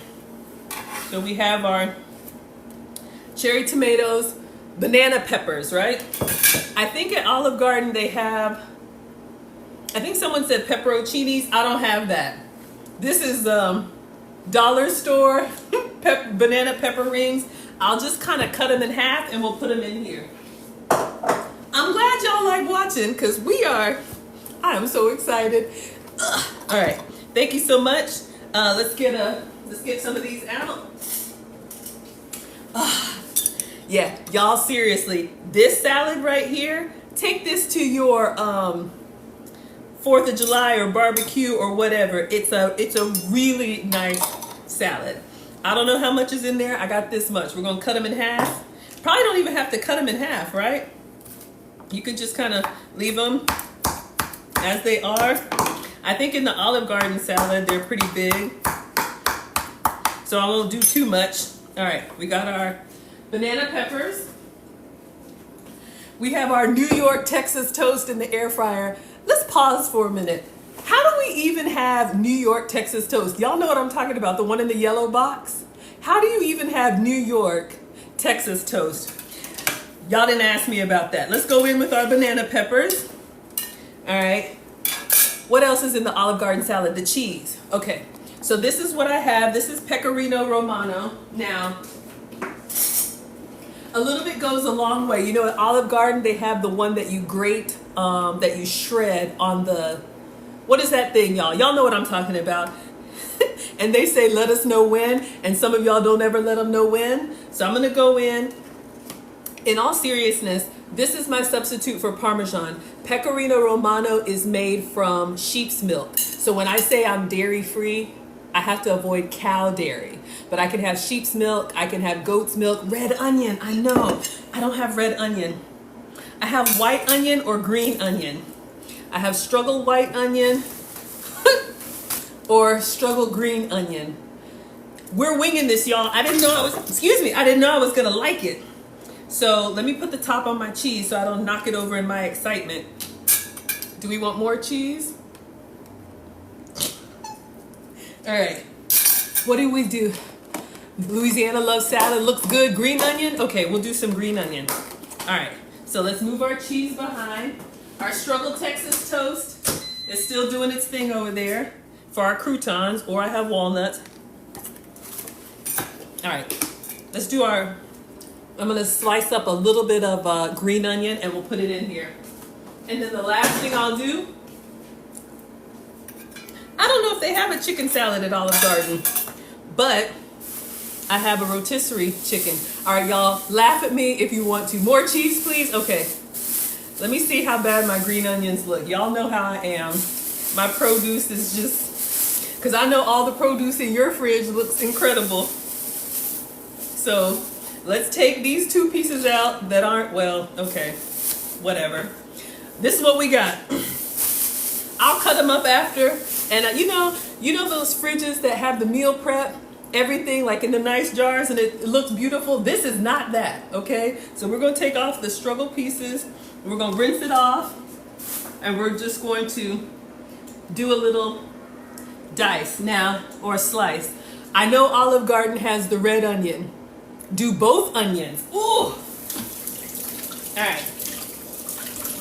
So we have our cherry tomatoes, banana peppers, right? I think at Olive Garden they have, I think someone said pepperoncinis. I don't have that. This is dollar store banana pepper rings. I'll just kind of cut them in half and we'll put them in here. I'm glad y'all like watching because I am so excited. Ugh. All right, thank you so much. Let's get some of these out. Yeah, y'all, seriously, this salad right here, take this to your 4th of July or barbecue or whatever. It's a really nice salad. I don't know how much is in there. I got this much. We're gonna cut them in half. Probably don't even have to cut them in half, right? You could just kind of leave them as they are. I think in the Olive Garden salad, they're pretty big. So I won't do too much. All right, we got our banana peppers. We have our New York Texas toast in the air fryer. Let's pause for a minute. How do we even have New York Texas toast? Y'all know what I'm talking about, the one in the yellow box? How do you even have New York Texas toast? Y'all didn't ask me about that. Let's go in with our banana peppers. All right. What else is in the Olive Garden salad? The cheese. Okay. So this is what I have. This is Pecorino Romano. Now, a little bit goes a long way. You know, at Olive Garden, they have the one that you grate, that you shred on the, what is that thing, y'all? Y'all know what I'm talking about. And they say, let us know when. And some of y'all don't ever let them know when. So I'm going to go in. In all seriousness, this is my substitute for Parmesan. Pecorino Romano is made from sheep's milk. So when I say I'm dairy-free, I have to avoid cow dairy. But I can have sheep's milk, I can have goat's milk, red onion. I know, I don't have red onion. I have white onion or green onion. I have struggle white onion or struggle green onion. We're winging this, y'all. I didn't know I was gonna like it. So let me put the top on my cheese so I don't knock it over in my excitement. Do we want more cheese? All right, what do we do? Louisiana loves salad, looks good. Green onion? Okay, we'll do some green onion. All right, so let's move our cheese behind. Our struggle Texas toast is still doing its thing over there for our croutons, or I have walnuts. All right, let's do I'm gonna slice up a little bit of green onion and we'll put it in here. And then the last thing I'll do, I don't know if they have a chicken salad at Olive Garden, but I have a rotisserie chicken. All right, y'all, laugh at me if you want to. More cheese, please? Okay, let me see how bad my green onions look. Y'all know how I am. My produce is just, because I know all the produce in your fridge looks incredible. So let's take these 2 pieces out that aren't, well, okay, whatever. This is what we got. I'll cut them up after. And you know those fridges that have the meal prep everything like in the nice jars and it looks beautiful. This is not that, okay? So we're gonna take off the struggle pieces. We're gonna rinse it off, and we're just going to do a little dice now, or slice. I know Olive Garden has the red onion. Do both onions. Ooh! All right.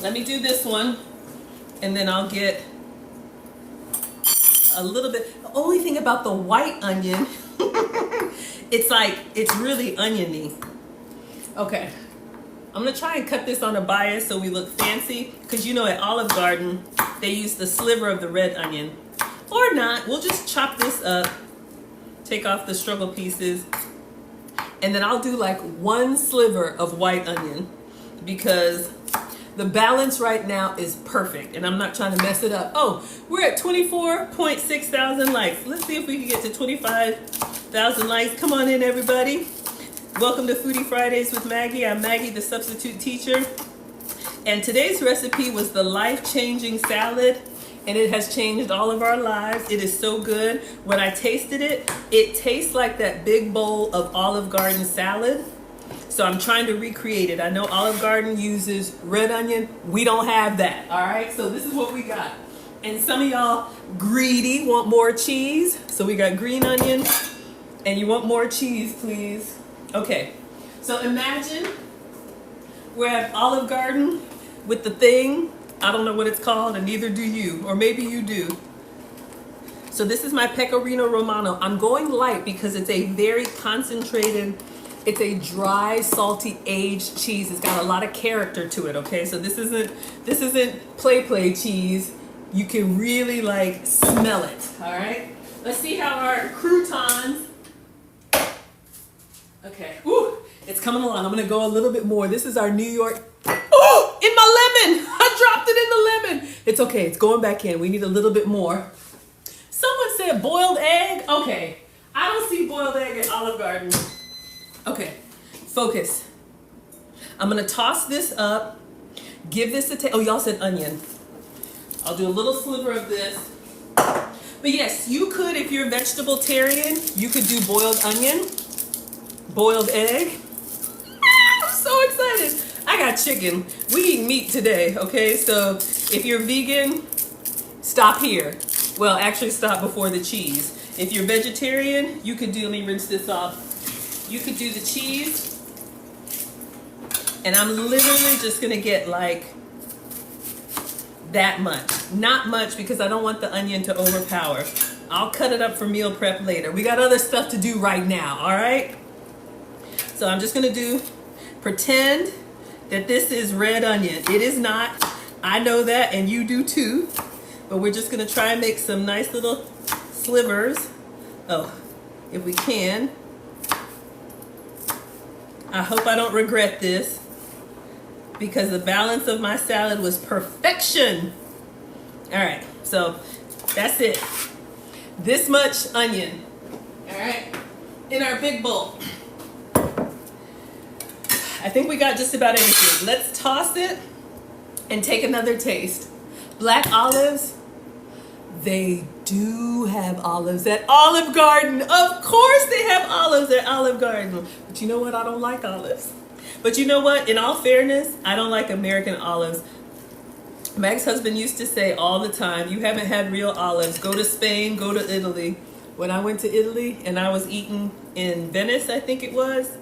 Let me do this one, and then I'll get a little bit. The only thing about the white onion, it's really oniony. Okay. I'm gonna try and cut this on a bias so we look fancy, because you know at Olive Garden, they use the sliver of the red onion. Or not, we'll just chop this up, take off the struggle pieces, and then I'll do like one sliver of white onion, because the balance right now is perfect, and I'm not trying to mess it up. Oh, we're at 24.6 thousand likes. Let's see if we can get to 25,000 likes. Come on in, everybody. Welcome to Foodie Fridays with Maggie. I'm Maggie, the substitute teacher. And today's recipe was the life-changing salad, and it has changed all of our lives. It is so good. When I tasted it, it tastes like that big bowl of Olive Garden salad. So I'm trying to recreate it. I know Olive Garden uses red onion. We don't have that, all right? So this is what we got. And some of y'all greedy want more cheese. So we got green onion, and you want more cheese, please. Okay, so imagine we're at Olive Garden with the thing. I don't know what it's called, and neither do you, or maybe you do. So this is my Pecorino Romano. I'm going light because it's a very concentrated, it's a dry, salty, aged cheese. It's got a lot of character to it, okay? So this isn't play cheese. You can really like smell it, all right? Let's see how our croutons. Okay, ooh, it's coming along. I'm gonna go a little bit more. This is our New York. Oh, in my lemon! I dropped it in the lemon. It's okay, it's going back in. We need a little bit more. Someone said boiled egg. Okay, I don't see boiled egg at Olive Garden. Okay, focus. I'm gonna toss this up. Give this a taste. Oh, y'all said onion. I'll do a little sliver of this. But yes, you could, if you're vegetarian, you could do boiled onion. Boiled egg. I'm so excited. I got chicken. We eat meat today, okay? So if you're vegan, stop here. Well, actually stop before the cheese. If you're vegetarian, you could do, let me rinse this off. You could do the cheese. And I'm literally just gonna get like that much. Not much, because I don't want the onion to overpower. I'll cut it up for meal prep later. We got other stuff to do right now, all right? So I'm just gonna pretend that this is red onion. It is not. I know that, and you do too. But we're just gonna try and make some nice little slivers. Oh, if we can. I hope I don't regret this, because the balance of my salad was perfection. All right, so that's it. This much onion, all right, in our big bowl. I think we got just about everything. Let's toss it and take another taste. Black olives, they do have olives at Olive Garden. Of course they have olives at Olive Garden. But you know what? I don't like olives. But you know what? In all fairness, I don't like American olives. My ex-husband used to say all the time, you haven't had real olives. Go to Spain, go to Italy. When I went to Italy and I was eating in Venice, I think it was,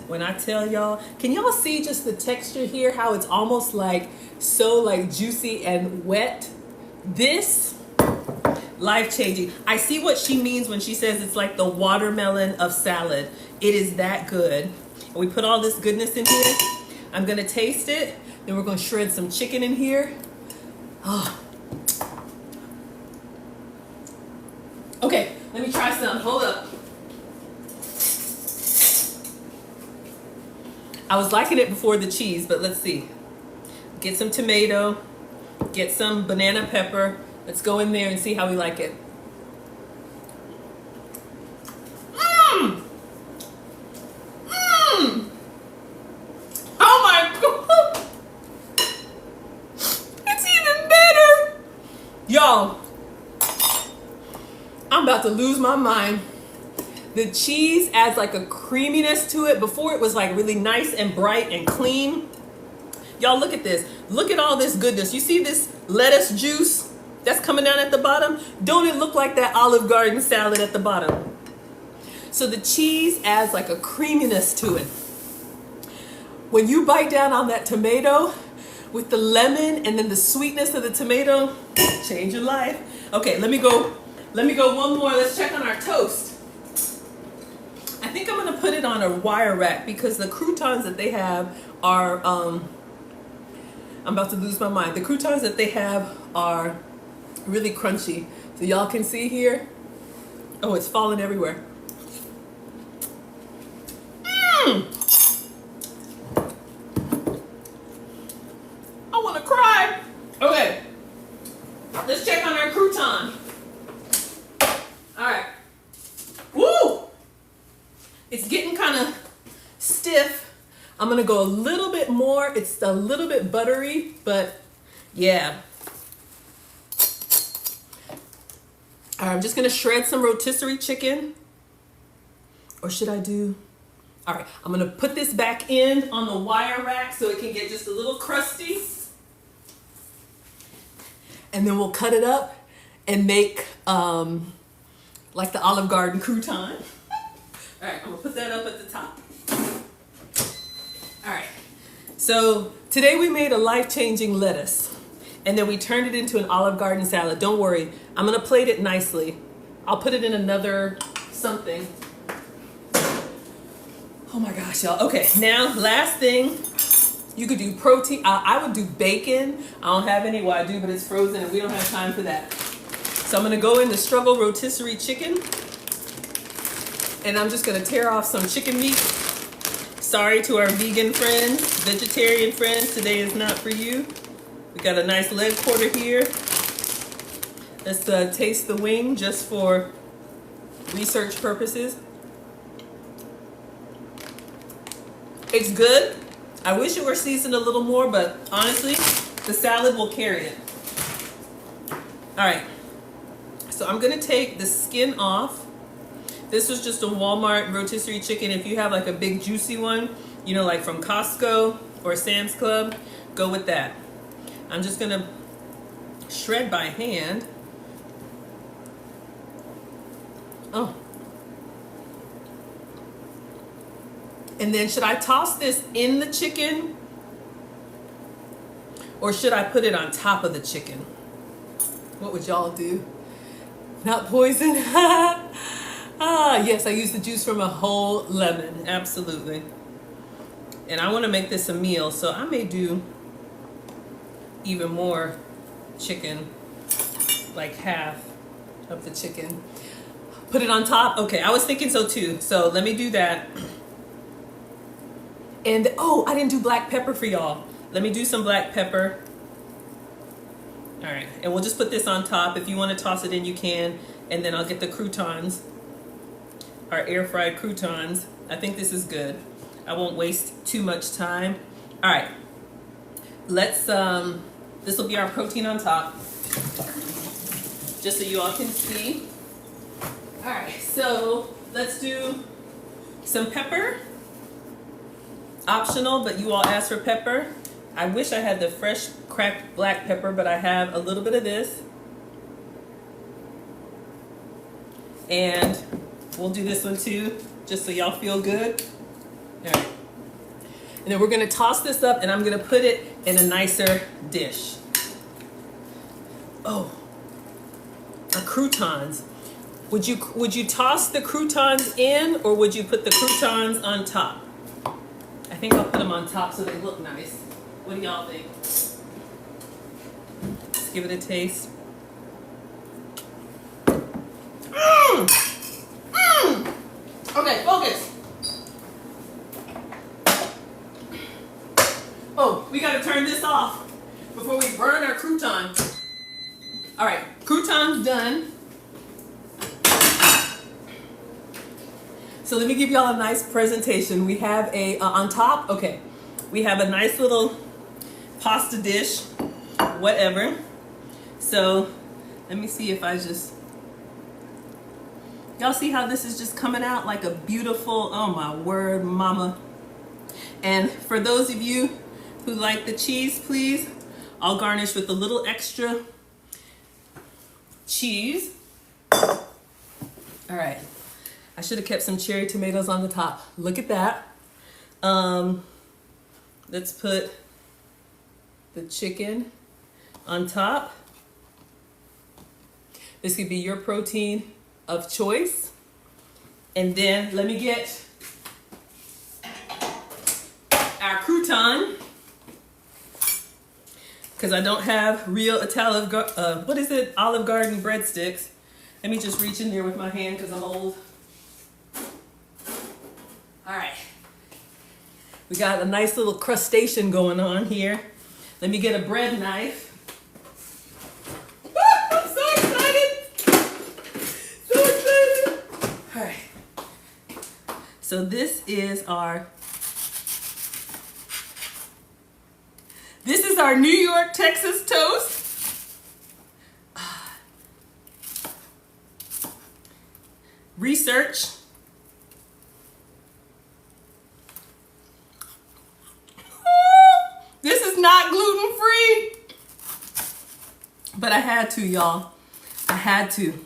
when I tell y'all, can y'all see just the texture here? How it's almost like so like juicy and wet. This, life-changing. I see what she means when she says it's like the watermelon of salad. It is that good. And we put all this goodness in here. I'm gonna taste it. Then we're gonna shred some chicken in here. Oh. Okay, let me try some. Hold up. I was liking it before the cheese, but let's see. Get some tomato, get some banana pepper. Let's go in there and see how we like it. Mmm! Mmm! Oh my God! It's even better! Y'all, I'm about to lose my mind. The cheese adds like a creaminess to it. Before it was like really nice and bright and clean. Y'all look at this. Look at all this goodness. You see this lettuce juice that's coming down at the bottom? Don't it look like that Olive Garden salad at the bottom? So the cheese adds like a creaminess to it. When you bite down on that tomato with the lemon and then the sweetness of the tomato, change your life. Okay, let me go one more. Let's check on our toast. I think I'm gonna put it on a wire rack because the croutons that they have are, I'm about to lose my mind. The croutons that they have are really crunchy. So y'all can see here. Oh, it's falling everywhere. I wanna cry. Okay, let's check on our crouton. All right. Woo! It's getting kind of stiff. I'm gonna go a little bit more. It's a little bit buttery, but yeah. All right, I'm just gonna shred some rotisserie chicken. Or should I do? All right, I'm gonna put this back in on the wire rack so it can get just a little crusty. And then we'll cut it up and make like the Olive Garden crouton. All right, I'm gonna put that up at the top. All right, so today we made a life-changing lettuce and then we turned it into an Olive Garden salad. Don't worry, I'm gonna plate it nicely. I'll put it in another something. Oh my gosh, y'all. Okay, now last thing, you could do protein. I would do bacon. I don't have any, well I do, but it's frozen and we don't have time for that. So I'm gonna go in the struggle rotisserie chicken. And I'm just gonna tear off some chicken meat. Sorry to our vegan friends, vegetarian friends, today is not for you. We got a nice leg quarter here. Let's taste the wing just for research purposes. It's good. I wish it were seasoned a little more, but honestly, the salad will carry it. All right, so I'm gonna take the skin off. This was just a Walmart rotisserie chicken. If you have like a big juicy one, you know, like from Costco or Sam's Club, go with that. I'm just gonna shred by hand. Oh. And then should I toss this in the chicken or should I put it on top of the chicken? What would y'all do? Not poison? Ah, yes, I used the juice from a whole lemon, absolutely. And I want to make this a meal, so I may do even more chicken, like half of the chicken. Put it on top? Okay, I was thinking so too, so let me do that. And, oh, I didn't do black pepper for y'all. Let me do some black pepper. All right, and we'll just put this on top. If you want to toss it in, you can. And then I'll get the croutons, our air fried croutons. I think this is good. I won't waste too much time. All right, let's, this will be our protein on top, just so you all can see. All right, so let's do some pepper. Optional, but you all asked for pepper. I wish I had the fresh cracked black pepper, but I have a little bit of this. And we'll do this one too, just so y'all feel good. All right. And then we're gonna toss this up and I'm gonna put it in a nicer dish. Oh, our croutons. Would you toss the croutons in or would you put the croutons on top? I think I'll put them on top so they look nice. What do y'all think? Let's give it a taste. Okay, focus. Oh, we gotta turn this off before we burn our crouton. All right, croutons done. So let me give y'all a nice presentation. We have a, on top, okay, we have a nice little pasta dish, whatever. So let me see if I just Y'all see how this is just coming out like a beautiful, oh my word, mama. And for those of you who like the cheese, please, I'll garnish with a little extra cheese. All right, I should have kept some cherry tomatoes on the top. Look at that. Let's put the chicken on top. This could be your protein of choice. And then let me get our crouton, because I don't have real Olive Garden breadsticks. Let me just reach in there with my hand because I'm old. All right. We got a nice little crustation going on here. Let me get a bread knife. I'm so excited. So excited. All right. So this is our New York, Texas toast. Research. This is not gluten free, but I had to, y'all. I had to.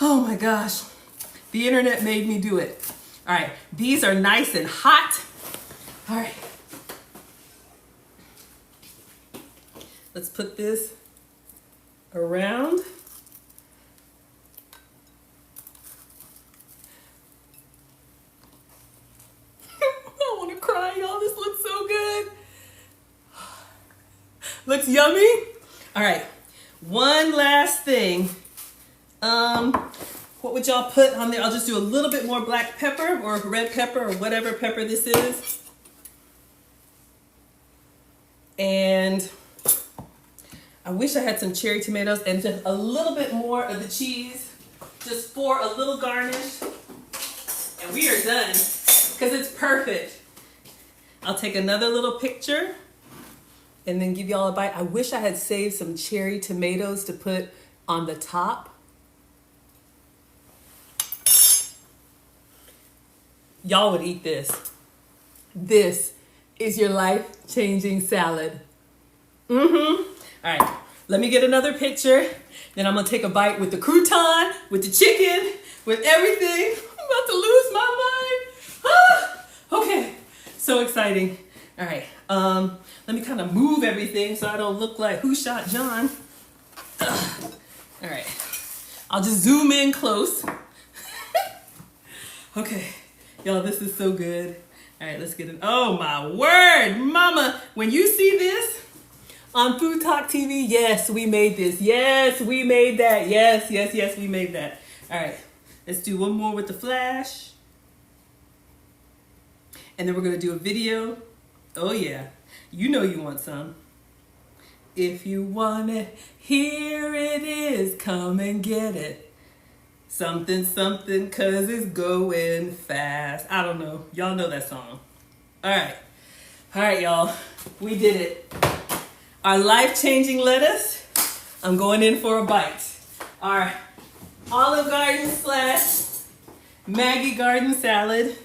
Oh my gosh. The internet made me do it. All right. These are nice and hot. All right. Let's put this around. I want to cry, y'all. This looks so good. Looks yummy. All right. One last thing. What would y'all put on there? I'll just do a little bit more black pepper or red pepper or whatever pepper this is. And I wish I had some cherry tomatoes and just a little bit more of the cheese, just for a little garnish. And we are done, because it's perfect. I'll take another little picture and then give y'all a bite. I wish I had saved some cherry tomatoes to put on the top. Y'all would eat this. This is your life-changing salad. All right, let me get another picture. Then I'm gonna take a bite with the crouton, with the chicken, with everything. I'm about to lose my mind. Ah, okay, so exciting. All right, let me kind of move everything so I don't look like Who Shot John. All right, I'll just zoom in close. Okay, y'all, this is so good. All right, let's get it. Oh my word, mama, when you see this on FoodtokTV, yes, we made this. Yes, we made that. Yes, yes, yes, we made that. All right, let's do one more with the flash. And then we're gonna do a video. Oh yeah, you know you want some. If you want it, here it is, come and get it. Something, something, cause it's going fast. I don't know, y'all know that song. All right, y'all, we did it. Our life-changing lettuce, I'm going in for a bite. Our Olive Garden / Maggie Garden salad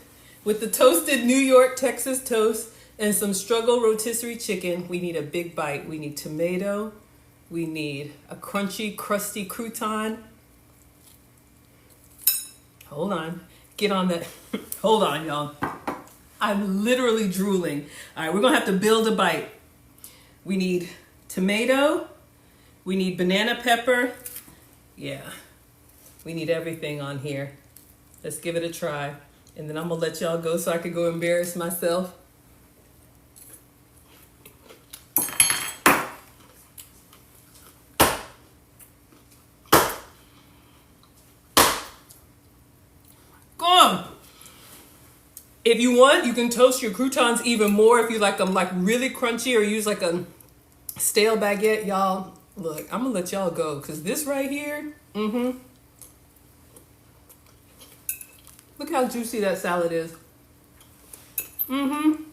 with the toasted New York, Texas toast and some struggle rotisserie chicken. We need a big bite. We need tomato. We need a crunchy, crusty crouton. Hold on. Get on that. Hold on, y'all. I'm literally drooling. All right, we're going to have to build a bite. We need tomato. We need banana pepper. Yeah, we need everything on here. Let's give it a try. And then I'm going to let y'all go so I can go embarrass myself. If you want, you can toast your croutons even more if you like them like really crunchy, or use like a stale baguette. Y'all, look, I'm gonna let y'all go because this right here, look how juicy that salad is. You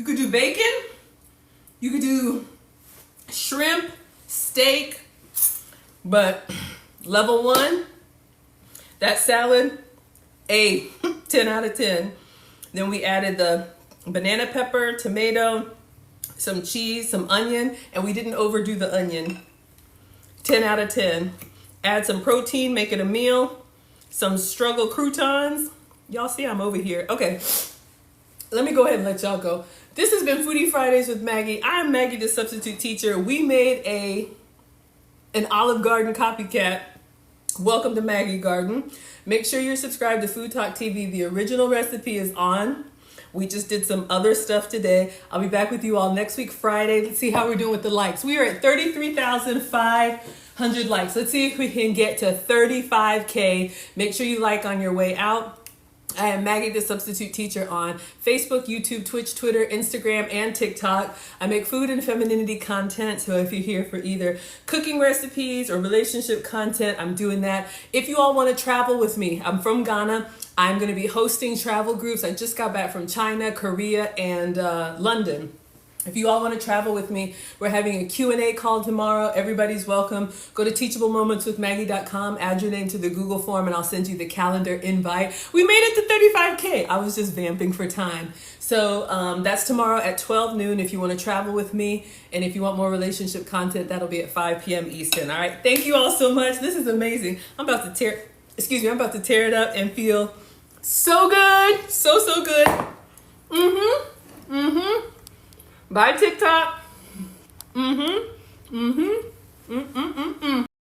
could do bacon, you could do shrimp, steak, but level 1, that salad, a 10 out of 10. Then we added the banana pepper, tomato, some cheese, some onion, and we didn't overdo the onion. 10 out of 10. Add some protein, make it a meal. Some struggle croutons. Y'all see I'm over here. Okay, let me go ahead and let y'all go. This has been Foodie Fridays with Maggie. I'm Maggie, the substitute teacher. We made an Olive Garden copycat. Welcome to Maggie Garden. Make sure you're subscribed to FoodtokTV. The original recipe is on. We just did some other stuff today. I'll be back with you all next week, Friday. Let's see how we're doing with the likes. We are at 33,500 likes. Let's see if we can get to 35K. Make sure you like on your way out. I am Maggie, the substitute teacher, on Facebook, YouTube, Twitch, Twitter, Instagram, and TikTok. I make food and femininity content, so if you're here for either cooking recipes or relationship content, I'm doing that. If you all want to travel with me, I'm from Ghana. I'm going to be hosting travel groups. I just got back from China, Korea, and London. If you all want to travel with me, we're having a Q&A call tomorrow. Everybody's welcome. Go to teachablemomentswithmaggie.com, add your name to the Google form, and I'll send you the calendar invite. We made it to 35K. I was just vamping for time. So that's tomorrow at 12 noon if you want to travel with me. And if you want more relationship content, that'll be at 5 p.m. Eastern. All right. Thank you all so much. This is amazing. I'm about to tear it up and feel so good. So good. Bye, TikTok.